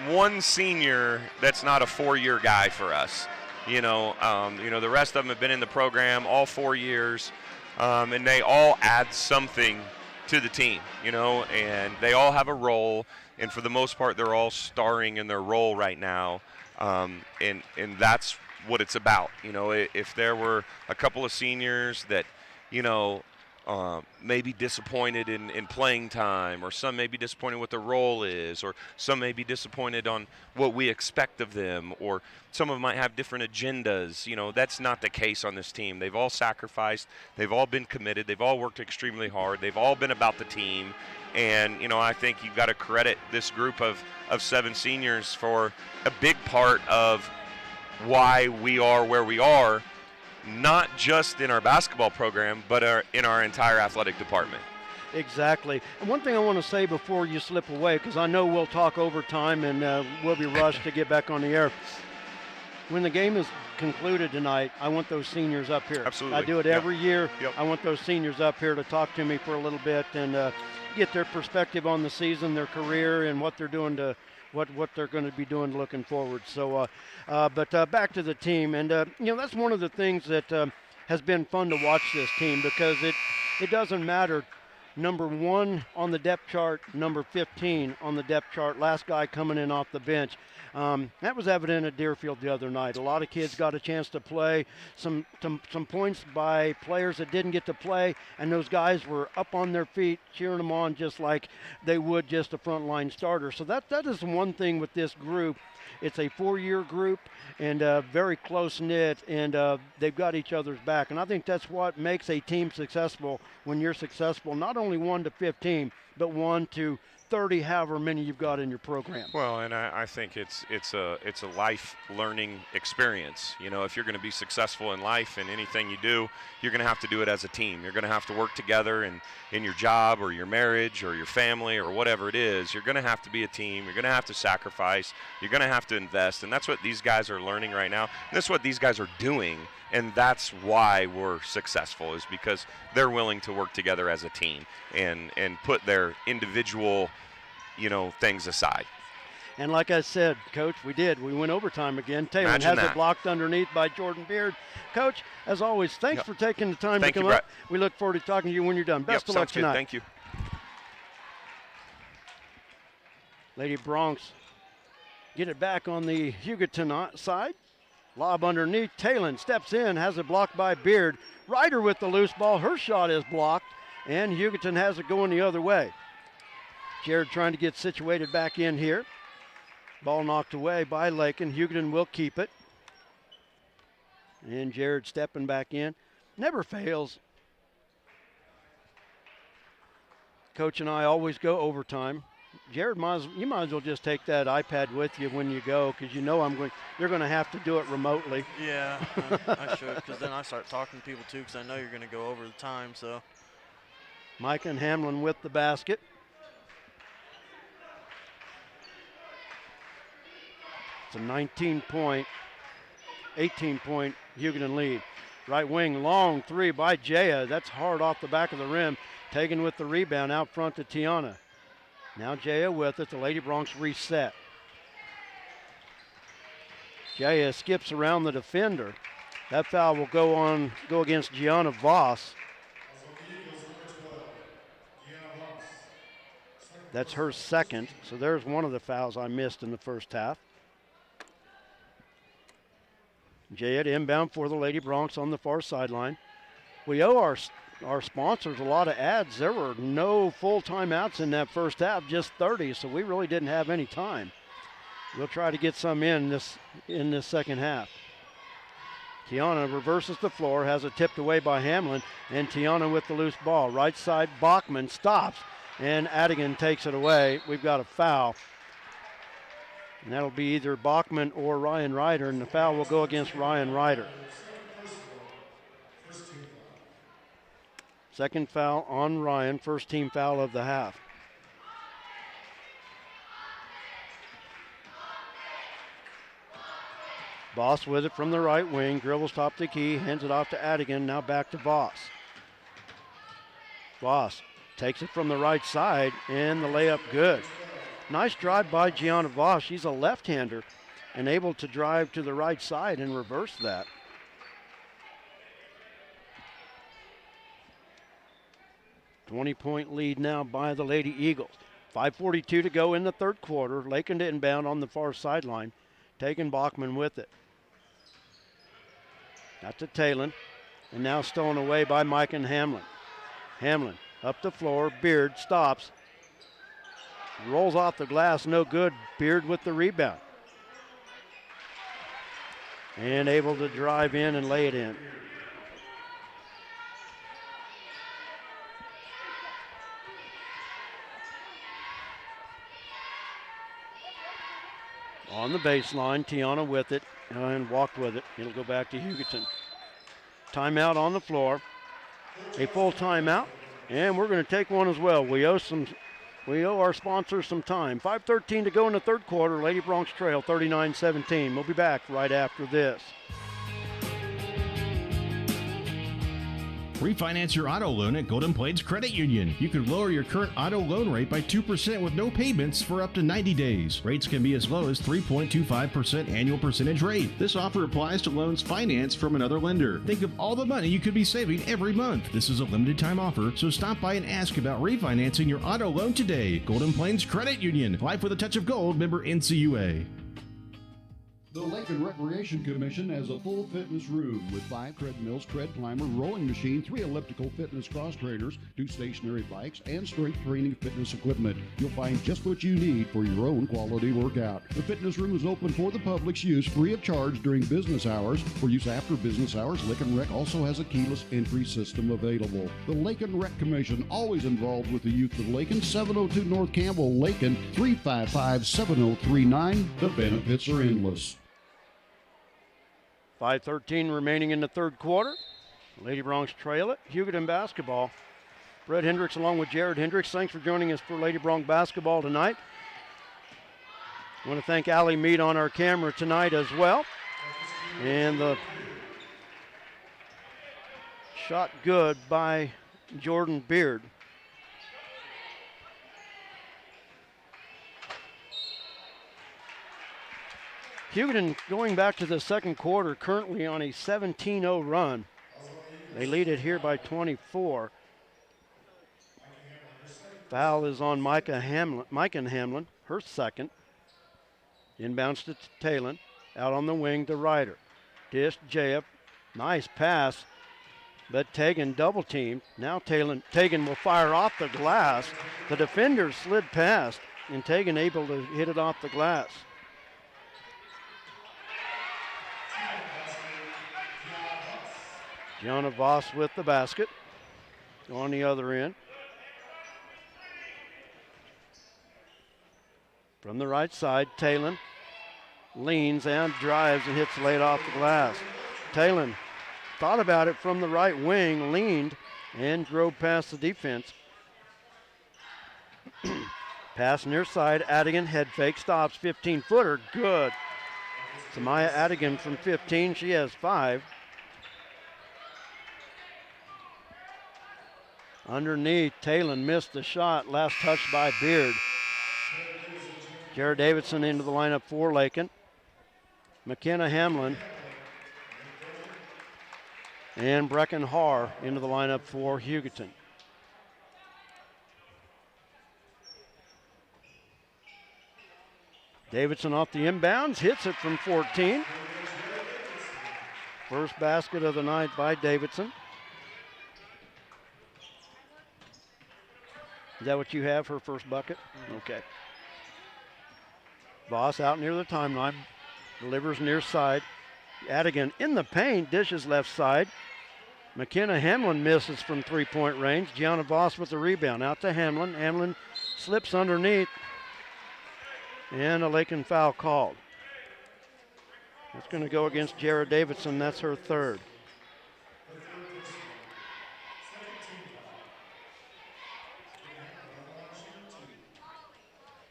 one senior that's not a 4-year guy for us. You know, the rest of them have been in the program all 4 years, and they all add something to the team, you know, and they all have a role, and for the most part, they're all starring in their role right now. And that's what it's about. You know, if there were a couple of seniors that, you know, maybe disappointed in playing time, or some may be disappointed what their role is, or some may be disappointed on what we expect of them, or some of them might have different agendas. You know, that's not the case on this team. They've all sacrificed. They've all been committed. They've all worked extremely hard. They've all been about the team. And, you know, I think you've got to credit this group of 7 seniors for a big part of why we are where we are, not just in our basketball program, but in our entire athletic department. Exactly. And one thing I want to say before you slip away, because I know we'll talk overtime and we'll be rushed to get back on the air. When the game is concluded tonight, I want those seniors up here. Absolutely. I do it every year. Yep. I want those seniors up here to talk to me for a little bit and get their perspective on the season, their career, and what they're doing to what they're going to be doing looking forward. So, but back to the team, and you know, that's one of the things that has been fun to watch this team, because it doesn't matter. Number 1 on the depth chart, number 15 on the depth chart, last guy coming in off the bench. That was evident at Deerfield the other night. A lot of kids got a chance to play. Some points by players that didn't get to play, and those guys were up on their feet cheering them on just like they would just a frontline starter. So that is one thing with this group. It's a 4-year group and very close-knit, and they've got each other's back. And I think that's what makes a team successful when you're successful, not only 1 to 15, but 1 to 30, however many you've got in your program. Well, and I think it's a life learning experience. You know, if you're going to be successful in life and anything you do, you're going to have to do it as a team. You're going to have to work together in your job or your marriage or your family or whatever it is. You're going to have to be a team. You're going to have to sacrifice. You're going to have to invest, and that's what these guys are learning right now. And that's what these guys are doing, and that's why we're successful, is because they're willing to work together as a team and put their individual, you know, things aside. And like I said, Coach, we went overtime again. Taylor has it blocked underneath by Jordan Beard. Coach, as always, thanks for taking the time to come up. We look forward to talking to you when you're done. Best of luck tonight. Thank you. Lady Bronx get it back on the Hugoton side. Lob underneath. Talon steps in, has it blocked by Beard. Ryder with the loose ball. Her shot is blocked, and Hugoton has it going the other way. Jared trying to get situated back in here. Ball knocked away by Lakin. Hugoton will keep it. And Jared stepping back in. Never fails. Coach and I always go overtime. Jared, you might as well just take that iPad with you when you go, because you know you're going to have to do it remotely. Yeah, I should, because then I start talking to people too, because I know you're going to go over the time. So Micah and Hamlin with the basket. It's a 18-point Hugoton lead. Right wing, long 3 by Jaya. That's hard off the back of the rim. Taken with the rebound out front to Tiana. Now Jaya with it. The Lady Bronx reset. Jaya skips around the defender. That foul will go against Gianna Voss. That's her second. So there's one of the fouls I missed in the first half. Jayed inbound for the Lady Bronx on the far sideline. We owe our sponsors a lot of ads. There were no full timeouts in that first half, just 30, so we really didn't have any time. We'll try to get some in this second half. Tiana reverses the floor, has it tipped away by Hamlin, and Tiana with the loose ball. Right side, Bachman stops, and Adigan takes it away. We've got a foul. And that'll be either Bachman or Ryan Ryder, and the foul will go against Ryan Ryder. Second foul on Ryan, first team foul of the half. Voss with it from the right wing, dribbles top the key, hands it off to Adigan, now back to Voss. Voss takes it from the right side, and the layup good. Nice drive by Gianna Voss. She's a left-hander and able to drive to the right side and reverse that. .20 lead now by the Lady Eagles. 5:42 to go in the third quarter. Lakin to inbound on the far sideline. Taking Bachman with it. Got to Talon. And now stolen away by Mike and Hamlin. Hamlin up the floor. Beard stops. Rolls off the glass, no good. Beard with the rebound. And able to drive in and lay it in. On the baseline, Tiana with it and walked with it. It'll go back to Hugoton. Timeout on the floor. A full timeout, and we're going to take one as well. We owe our sponsors some time. 5:13 to go in the third quarter. Lady Bronx trail 39-17. We'll be back right after this. Refinance your auto loan at Golden Plains Credit Union. You could lower your current auto loan rate by 2% with no payments for up to 90 days. Rates can be as low as 3.25% annual percentage rate. This offer applies to loans financed from another lender. Think of all the money you could be saving every month. This is a limited time offer, so stop by and ask about refinancing your auto loan today. Golden Plains Credit Union. Life with a touch of gold. Member NCUA. The Lakin Recreation Commission has a full fitness room with 5 treadmills, tread climber, rowing machine, 3 elliptical fitness cross trainers, 2 stationary bikes, and strength training fitness equipment. You'll find just what you need for your own quality workout. The fitness room is open for the public's use free of charge during business hours. For use after business hours, Lakin Rec also has a keyless entry system available. The Lakin Rec Commission, always involved with the youth of Lakin. 702 North Campbell, Lakin, 355-7039. The benefits are endless. 5:13 remaining in the third quarter. Lady Bronx trail it. Hugoton basketball. Brett Hendricks along with Jared Hendricks. Thanks for joining us for Lady Bronx basketball tonight. I want to thank Allie Mead on our camera tonight as well. And the shot good by Jordan Beard. Hugoton going back to the second quarter, currently on a 17-0 run. They lead it here by 24. Foul is on Micah Hamlin, her second. Inbounds to Talon, out on the wing to Ryder. Dish, Jayup, nice pass, but Tegan double teamed. Now Tegan will fire off the glass. The defender slid past, and Tegan able to hit it off the glass. Gianna Voss with the basket on the other end. From the right side, Talon leans and drives and hits late off the glass. Talon thought about it from the right wing, leaned, and drove past the defense. Pass near side, Adigan, head fake, stops, 15-footer, good. Samaya Adigan from 15, she has 5. Underneath, Talon missed the shot. Last touch by Beard. Jared Davidson into the lineup for Lakin. McKenna Hamlin and Brecken Haar into the lineup for Hugoton. Davidson off the inbounds, hits it from 14. First basket of the night by Davidson. Is that what you have, her first bucket? Okay. Voss out near the timeline, delivers near side. Adigan in the paint, dishes left side. McKenna Hamlin misses from 3-point range. Gianna Voss with the rebound, out to Hamlin. Hamlin slips underneath, and a Lakin foul called. That's going to go against Jared Davidson. That's her third.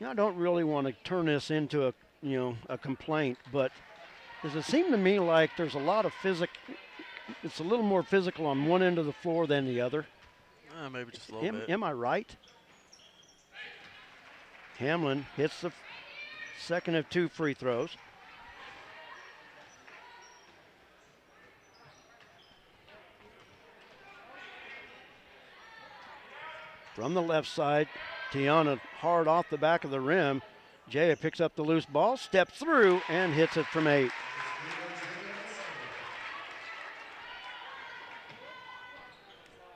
I don't really want to turn this into a complaint, but does it seem to me like there's a lot of it's a little more physical on one end of the floor than the other? Maybe just a little bit. Am I right? Hamlin hits the second of 2 free throws. From the left side, Tiana hard off the back of the rim. Jaya picks up the loose ball, steps through, and hits it from 8.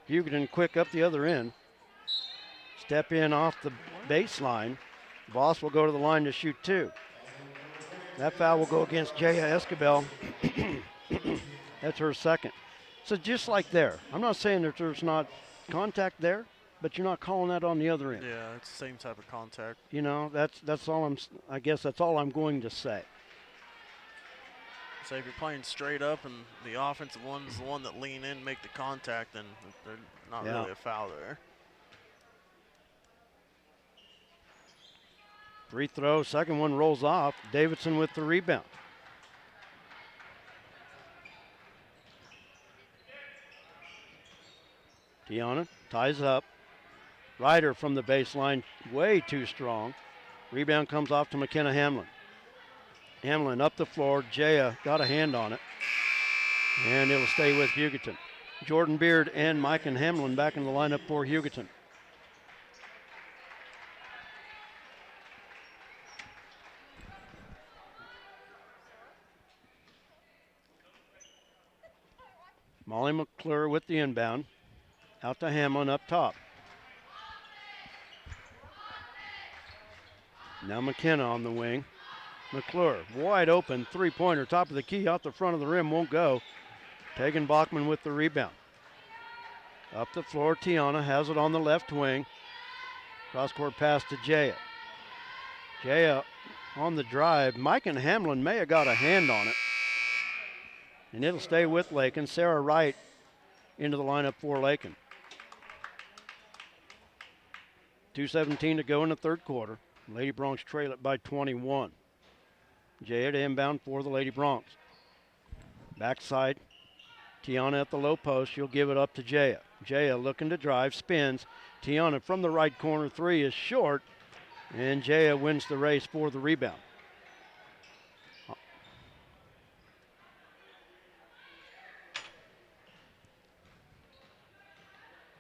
Hugoton quick up the other end. Step in off the baseline. Voss will go to the line to shoot 2. That foul will go against Jaya Escabel. That's her second. So just like there, I'm not saying that there's not contact there, but you're not calling that on the other end. Yeah, it's the same type of contact. You know, that's all I guess that's all I'm going to say. So if you're playing straight up and the offensive one's the one that lean in, make the contact, then they're not really a foul there. Free throw, second one rolls off. Davidson with the rebound. Tiana ties up. Ryder from the baseline, way too strong. Rebound comes off to McKenna Hamlin. Hamlin up the floor. Jaya got a hand on it. And it'll stay with Hugoton. Jordan Beard and Mike and Hamlin back in the lineup for Hugoton. Molly McClure with the inbound. Out to Hamlin up top. Now McKenna on the wing. McClure, wide open, three-pointer, top of the key, off the front of the rim, won't go. Tegan Bachman with the rebound. Up the floor, Tiana has it on the left wing. Cross-court pass to Jaya. Jaya on the drive. Mike and Hamlin may have got a hand on it. And it'll stay with Lakin. Sarah Wright into the lineup for Lakin. 2:17 to go in the third quarter. Lady Bronx trail it by 21. Jaya to inbound for the Lady Bronx. Backside, Tiana at the low post. She'll give it up to Jaya. Jaya looking to drive, spins. Tiana from the right corner, three is short. And Jaya wins the race for the rebound.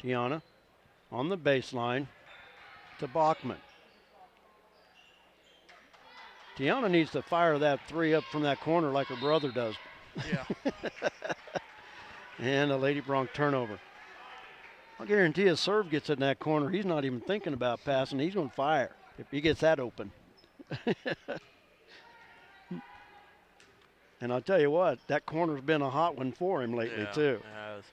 Tiana on the baseline to Bachman. Tiana needs to fire that three up from that corner like her brother does. Yeah. And a Lady Bronx turnover. I'll guarantee his serve gets in that corner. He's not even thinking about passing. He's going to fire if he gets that open. And I'll tell you what, that corner's been a hot one for him lately, too. It has.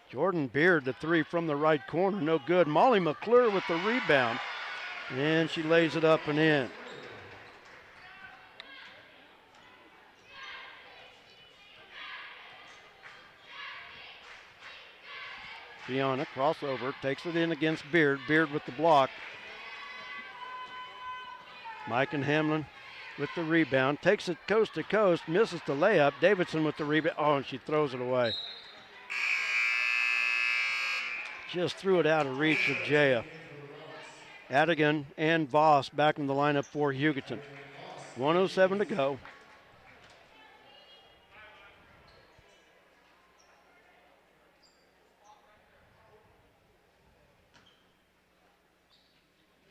Jordan Beard, the three from the right corner, no good. Molly McClure with the rebound, and she lays it up and in. Tiana, crossover, takes it in against Beard. Beard with the block. Mike and Hamlin with the rebound. Takes it coast to coast, misses the layup. Davidson with the rebound. Oh, and she throws it away. Just threw it out of reach of Jaya. Adigan and Voss back in the lineup for Hugoton. 1:07 to go.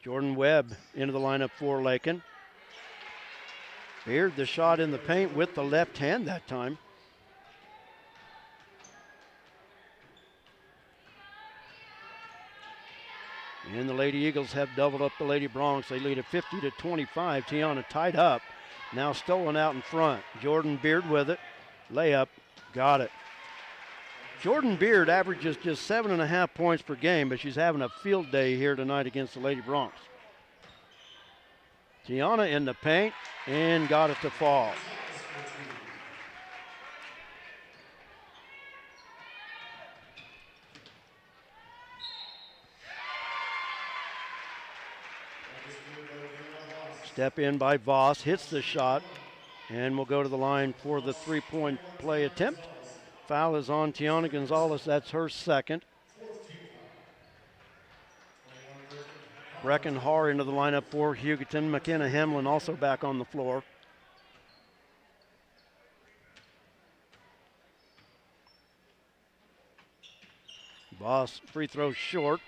Jordan Webb into the lineup for Lakin. Beard the shot in the paint with the left hand that time. And the Lady Eagles have doubled up the Lady Bronx. They lead at 50-25. Tiana tied up. Now stolen out in front. Jordan Beard with it. Layup. Got it. Jordan Beard averages just 7.5 points per game, but she's having a field day here tonight against the Lady Bronx. Tiana in the paint and got it to fall. Step in by Voss, hits the shot, and will go to the line for the three-point play attempt. Foul is on Tiana Gonzalez. That's her second. Brecken Haar into the lineup for Hugoton. McKenna Hamlin also back on the floor. Voss free throw short.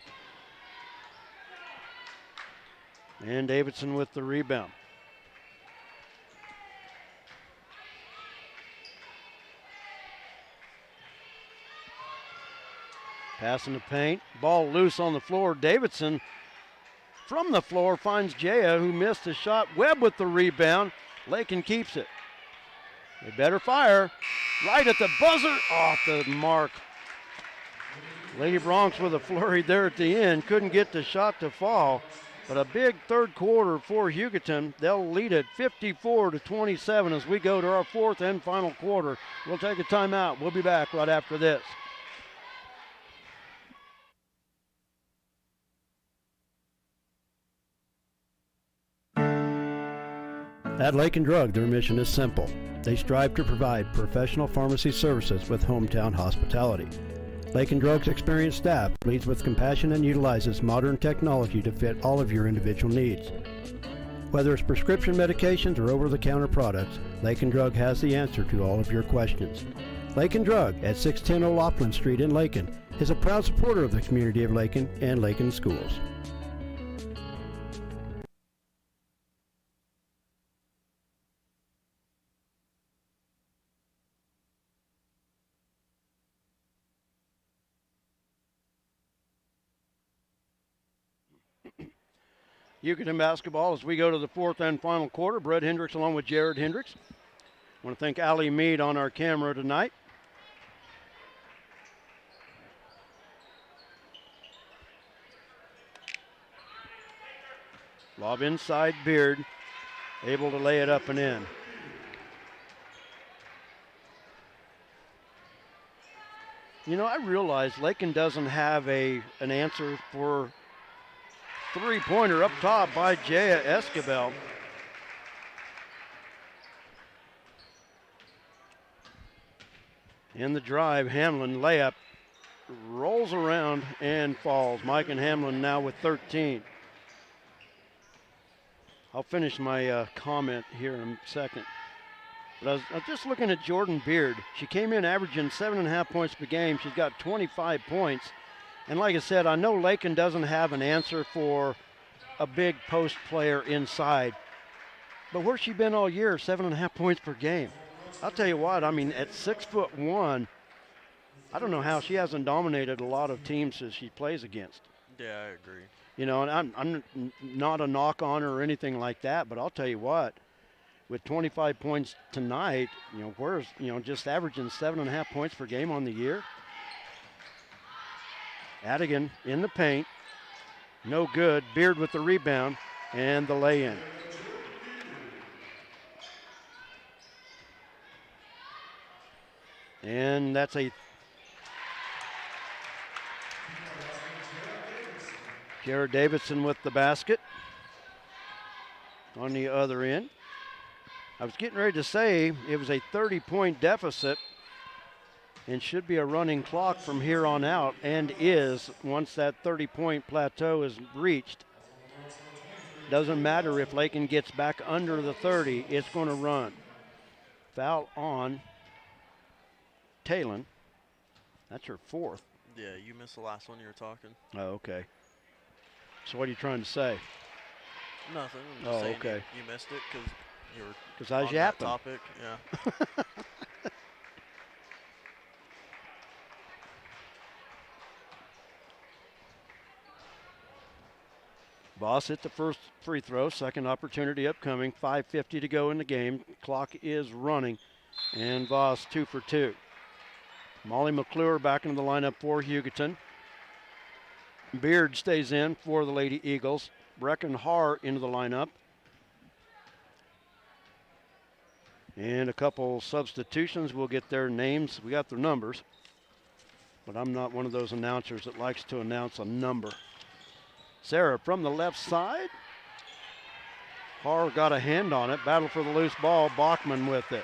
And Davidson with the rebound. Pass in the paint. Ball loose on the floor. Davidson from the floor finds Jaya, who missed his shot. Webb with the rebound. Lakin keeps it. They better fire. Right at the buzzer. Off the mark. Lady Bronx with a flurry there at the end. Couldn't get the shot to fall. But a big third quarter for Hugoton. They'll lead it 54-27 as we go to our fourth and final quarter. We'll take a timeout. We'll be back right after this. At Lakin Drug, their mission is simple. They strive to provide professional pharmacy services with hometown hospitality. Lakin Drug's experienced staff leads with compassion and utilizes modern technology to fit all of your individual needs. Whether it's prescription medications or over-the-counter products, Lakin Drug has the answer to all of your questions. Lakin Drug at 610 O'Loughlin Street in Lakin is a proud supporter of the community of Lakin and Lakin schools. Hugoton basketball as we go to the fourth and final quarter. Brett Hendricks along with Jared Hendricks. I want to thank Allie Mead on our camera tonight. Lob inside, Beard, able to lay it up and in. You know, I realize Lakin doesn't have an answer for three-pointer up top by Jaya Escabel. In the drive, Hamlin layup, rolls around and falls. Mike and Hamlin now with 13. I'll finish my comment here in a second. But I was just looking at Jordan Beard. She came in averaging 7.5 points per game. She's got 25 points. And like I said, I know Lakin doesn't have an answer for a big post player inside. But where's she been all year? 7.5 points per game. I'll tell you what, I mean, at 6'1", I don't know how she hasn't dominated a lot of teams that she plays against. Yeah, I agree. You know, and I'm not a knock on her or anything like that, but I'll tell you what, with 25 points tonight, you know, where's, you know, just averaging 7.5 points per game on the year. Adigan in the paint, no good. Beard with the rebound and the lay-in. And that's a Jared Davidson with the basket on the other end. I was getting ready to say it was a 30-point deficit and should be a running clock from here on out, and is once that 30-point plateau is reached. Doesn't matter if Lakin gets back under the 30, it's going to run. Foul on Talon. That's her fourth. Yeah, you missed the last one you were talking. Oh, okay. So what are you trying to say? Nothing. I'm just saying okay. You missed it because you were Because I was on that yapping. topic. Yeah. Voss hit the first free throw. Second opportunity upcoming. 5:50 to go in the game. Clock is running. And Voss 2 for 2. Molly McClure back into the lineup for Hugoton. Beard stays in for the Lady Eagles. Brecken Haar into the lineup. And a couple substitutions. We'll get their names. We got their numbers. But I'm not one of those announcers that likes to announce a number. Sarah from the left side. Haar got a hand on it. Battle for the loose ball. Bachman with it.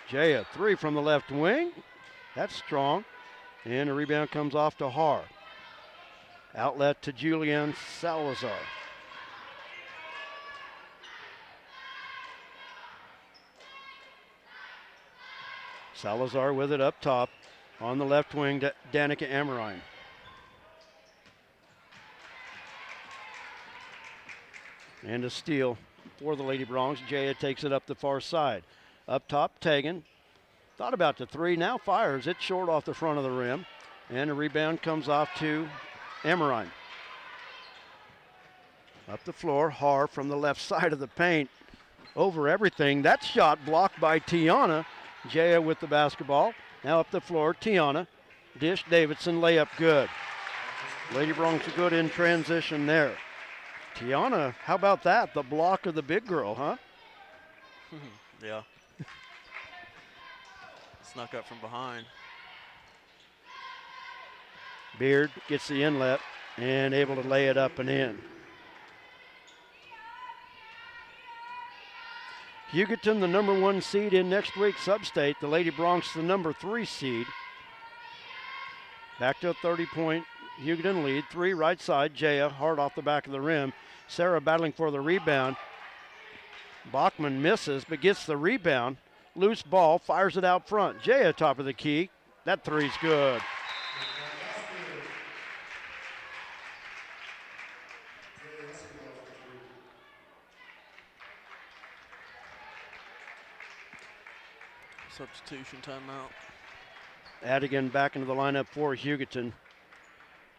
Jaya, 3 from the left wing. That's strong. And the rebound comes off to Haar. Outlet to Julianne Salazar. Salazar with it up top. On the left wing, Danica Amrine. And a steal for the Lady Bronx. Jaya takes it up the far side. Up top, Tegan. Thought about the 3, now fires. It's short off the front of the rim. And a rebound comes off to Amrine. Up the floor, Har from the left side of the paint. Over everything. That shot blocked by Tiana. Jaya with the basketball. Now up the floor, Tiana. Dish, Davidson, layup good. Lady Bronx good in transition there. Tiana, how about that? The block of the big girl, huh? Yeah. Snuck up from behind. Beard gets the inlet and able to lay it up and in. Hugoton, the number 1 seed in next week's Substate. The Lady Bronx, the number 3 seed. Back to a 30-point Hugoton lead. 3 right side. Jaya hard off the back of the rim. Sarah battling for the rebound. Bachman misses but gets the rebound. Loose ball, fires it out front. Jaya top of the key. That three's good. Substitution timeout. Adigan back into the lineup for Hugoton.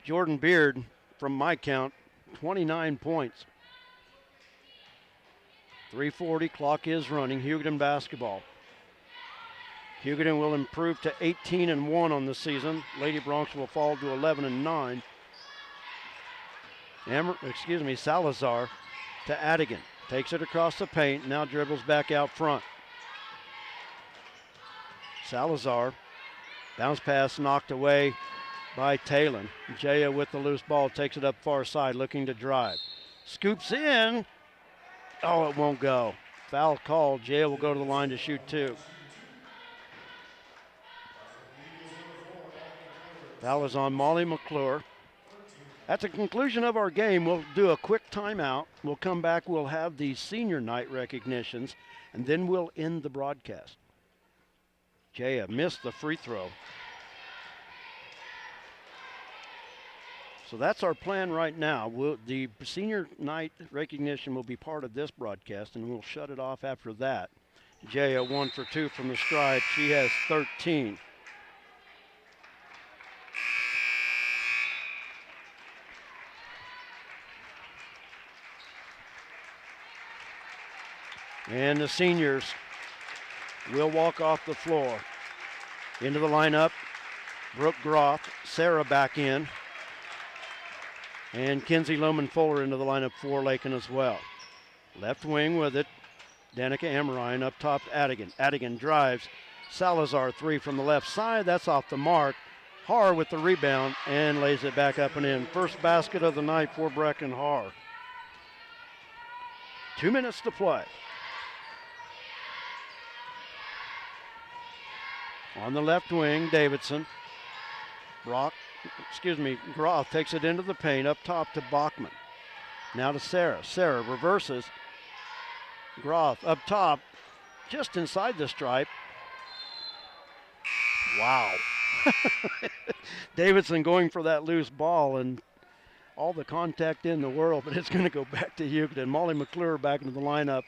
Jordan Beard, from my count, 29 points. 3:40, clock is running. Hugoton basketball. Hugoton will improve to 18-1 on the season. Lady Bronx will fall to 11-9. Salazar to Adigan. Takes it across the paint, now dribbles back out front. Salazar, bounce pass knocked away by Talon. Jaya with the loose ball, takes it up far side, looking to drive. Scoops in. Oh, it won't go. Foul called. Jaya will go to the line to shoot 2. Foul is on Molly McClure. At the conclusion of our game, we'll do a quick timeout. We'll come back, we'll have the senior night recognitions, and then we'll end the broadcast. Jaya missed the free throw. So that's our plan right now. The senior night recognition will be part of this broadcast, and we'll shut it off after that. Jaya 1 for 2 from the stripe. She has 13. And the seniors will walk off the floor. Into the lineup, Brooke Groth, Sarah back in, and Kinsey Lohman-Fuller into the lineup for Lakin as well. Left wing with it, Danica Amrine up top, Adigan. Adigan drives, Salazar 3 from the left side, that's off the mark. Har with the rebound and lays it back up and in. First basket of the night for Brecken Har. 2 minutes to play. On the left wing, Davidson. Groth takes it into the paint, up top to Bachman. Now to Sarah. Sarah reverses. Groth up top, just inside the stripe. Wow. Davidson going for that loose ball, and all the contact in the world, but it's going to go back to Hugoton. Molly McClure back into the lineup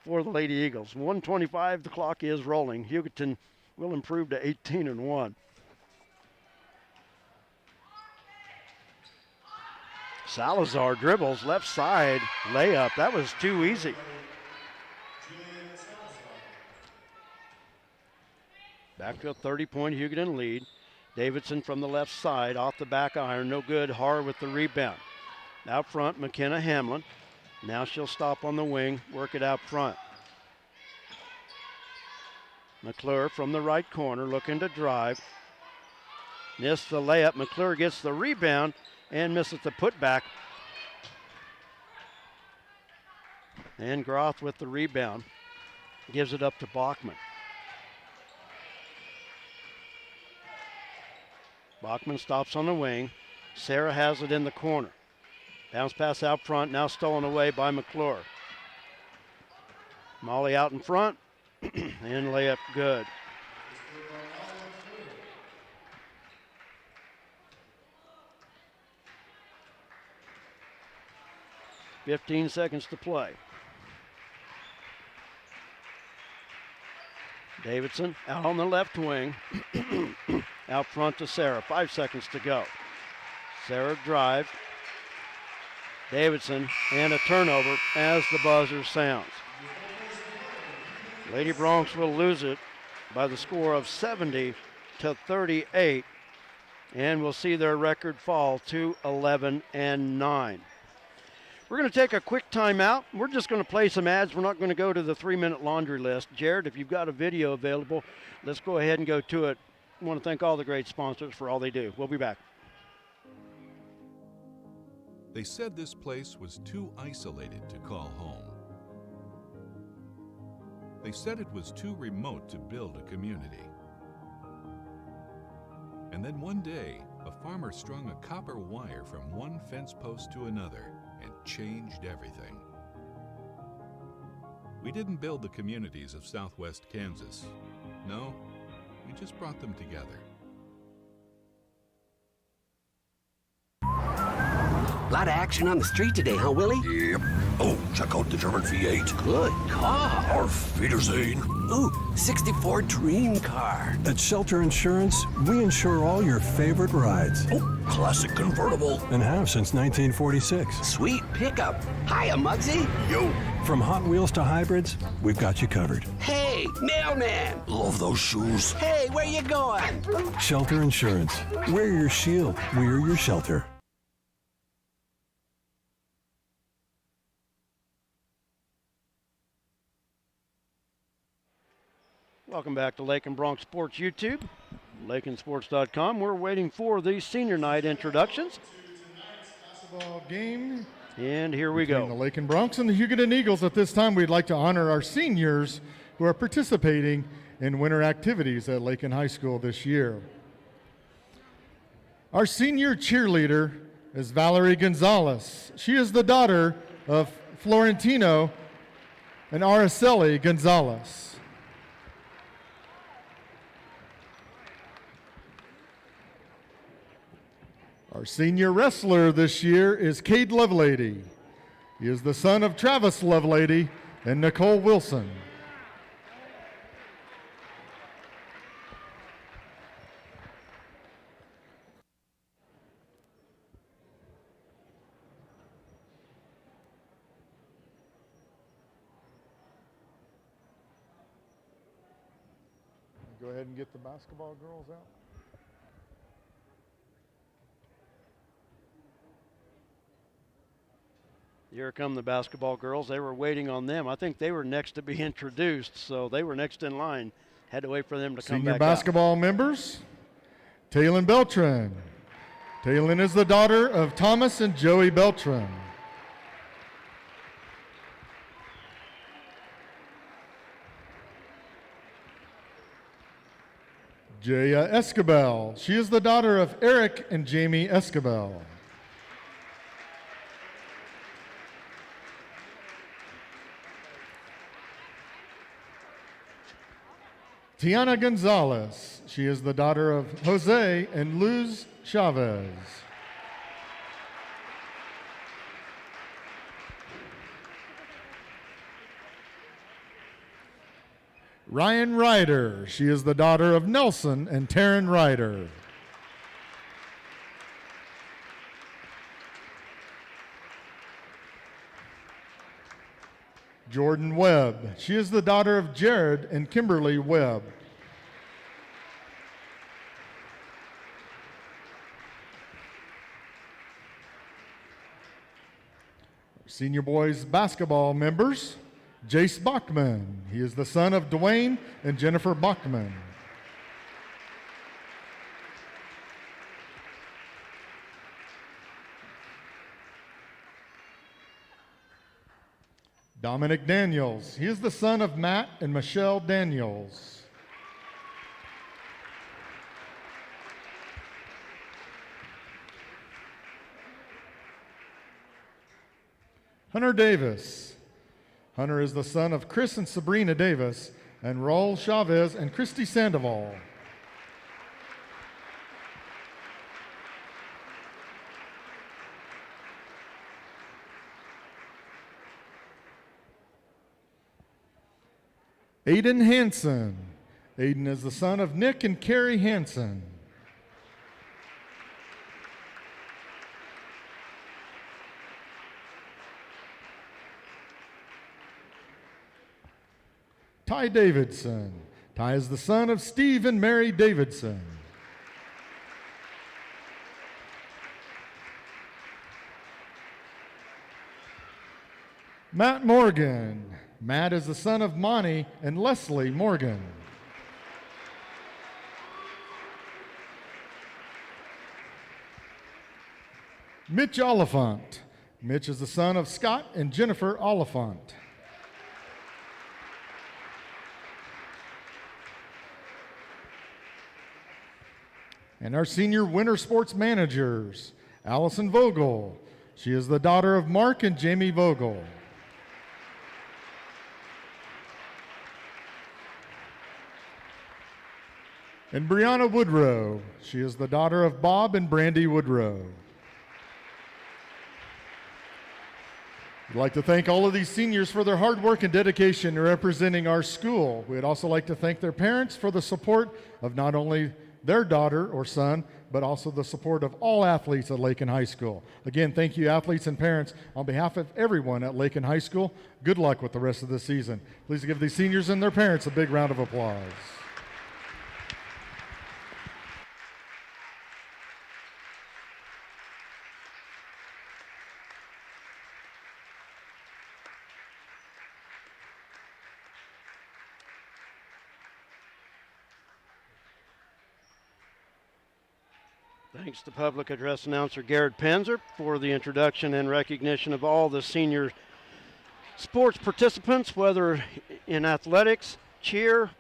for the Lady Eagles. 1:25, the clock is rolling. Hugoton will improve to 18-1. Salazar dribbles, left side, layup. That was too easy. Back to a 30-point Hugoton lead. Davidson from the left side, off the back iron, no good. Har with the rebound. Out front, McKenna Hamlin. Now she'll stop on the wing, work it out front. McClure from the right corner, looking to drive. Missed the layup. McClure gets the rebound and misses the putback. And Groth with the rebound. Gives it up to Bachman. Bachman stops on the wing. Sarah has it in the corner. Bounce pass out front, now stolen away by McClure. Molly out in front. And layup good. "15 seconds to play. Davidson out on the left wing. Out front to Sarah. 5 seconds to go. Sarah drive. Davidson, and a turnover as the buzzer sounds. Lady Bronx will lose it by the score of 70-38, and we'll see their record fall to 11-9. We're going to take a quick timeout. We're just going to play some ads. We're not going to go to the 3-minute laundry list. Jared, if you've got a video available, let's go ahead and go to it. I want to thank all the great sponsors for all they do. We'll be back. They said this place was too isolated to call home. They said it was too remote to build a community. And then one day, a farmer strung a copper wire from one fence post to another and changed everything. We didn't build the communities of Southwest Kansas. No, we just brought them together. A lot of action on the street today, huh, Willie? Yep. Oh, check out the German V8. Good car. Auf Wiedersehen. Ooh, 64 dream car. At Shelter Insurance, we insure all your favorite rides. Oh, classic convertible. And have since 1946. Sweet pickup. Hiya, Muggsy. Yo. From Hot Wheels to hybrids, we've got you covered. Hey, mailman. Love those shoes. Hey, where you going? Shelter Insurance. We're your shield. We're your shelter. Welcome back to Lakin Bronx Sports YouTube, lakinsports.com. We're waiting for the senior night introductions. Basketball game. And here we go. The Lakin Bronx and the Hugoton Eagles. At this time, we'd like to honor our seniors who are participating in winter activities at Lakin High School this year. Our senior cheerleader is Valerie Gonzalez. She is the daughter of Florentino and Araceli Gonzalez. Our senior wrestler this year is Cade Lovelady. He is the son of Travis Lovelady and Nicole Wilson. Go ahead and get the basketball girls out. Here come the basketball girls. They were waiting on them. I think they were next to be introduced, so they were next in line. Had to wait for them to come Senior back basketball members, Taylin Beltran. Taylin is the daughter of Thomas and Joey Beltran. Jaya Escabel. She is the daughter of Eric and Jamie Escabel. Tiana Gonzalez. She is the daughter of Jose and Luz Chavez. Ryan Ryder. She is the daughter of Nelson and Taryn Ryder. Jordan Webb. She is the daughter of Jared and Kimberly Webb. Senior boys basketball members, Jace Bachman. He is the son of Dwayne and Jennifer Bachman. Dominic Daniels. He is the son of Matt and Michelle Daniels. Hunter Davis. Hunter is the son of Chris and Sabrina Davis and Raul Chavez and Christy Sandoval. Aiden Hansen. Aiden is the son of Nick and Carrie Hansen. Ty Davidson. Ty is the son of Steve and Mary Davidson. Matt Morgan. Matt is the son of Monty and Leslie Morgan. Mitch Oliphant. Mitch is the son of Scott and Jennifer Oliphant. And our senior winter sports managers, Allison Vogel. She is the daughter of Mark and Jamie Vogel. And Brianna Woodrow. She is the daughter of Bob and Brandy Woodrow. We'd like to thank all of these seniors for their hard work and dedication in representing our school. We'd also like to thank their parents for the support of not only their daughter or son, but also the support of all athletes at Lakin High School. Again, thank you, athletes and parents. On behalf of everyone at Lakin High School, good luck with the rest of the season. Please give these seniors and their parents a big round of applause. Thanks to public address announcer Garrett Panzer for the introduction and recognition of all the senior sports participants, whether in athletics, cheer,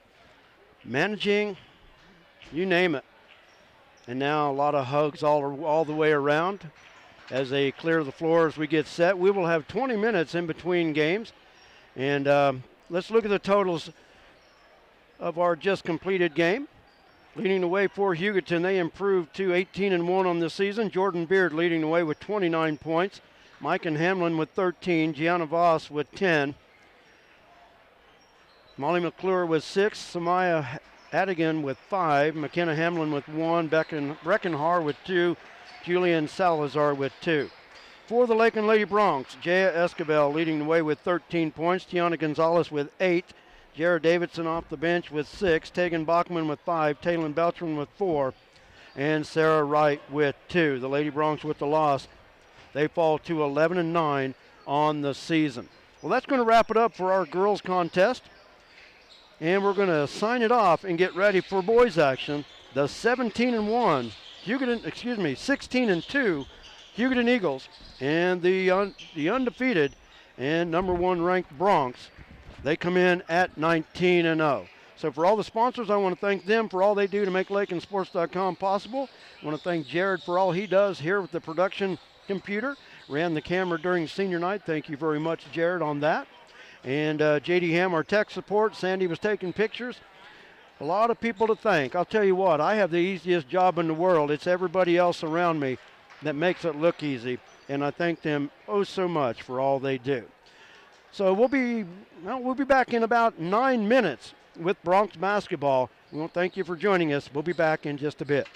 managing, you name it. And now a lot of hugs all the way around as they clear the floor as we get set. We will have 20 minutes in between games. And let's look at the totals of our just completed game. Leading the way for Hugoton, they improved to 18-1 on the season. Jordan Beard leading the way with 29 points. Mike and Hamlin with 13. Gianna Voss with 10. Molly McClure with 6. Samaya Adigan with 5. McKenna Hamlin with 1. Breckenhar with 2. Julian Salazar with 2. For the Lakin Lady Bronx, Jaya Escobar leading the way with 13 points. Tiana Gonzalez with 8. Jared Davidson off the bench with 6. Tegan Bachman with 5. Taylor Beltran with 4. And Sarah Wright with 2. The Lady Bronx with the loss. They fall to 11-9 on the season. Well, that's going to wrap it up for our girls contest. And we're going to sign it off and get ready for boys action. The 16-2 Hugoton Eagles and the undefeated and number 1 ranked Bronx. They come in at 19-0. So for all the sponsors, I want to thank them for all they do to make LakinSports.com possible. I want to thank Jared for all he does here with the production computer. Ran the camera during senior night. Thank you very much, Jared, on that. And JD Ham, our tech support. Sandy was taking pictures. A lot of people to thank. I'll tell you what, I have the easiest job in the world. It's everybody else around me that makes it look easy. And I thank them oh so much for all they do. So we'll be back in about 9 minutes with Bronx basketball. We want to thank you for joining us. We'll be back in just a bit.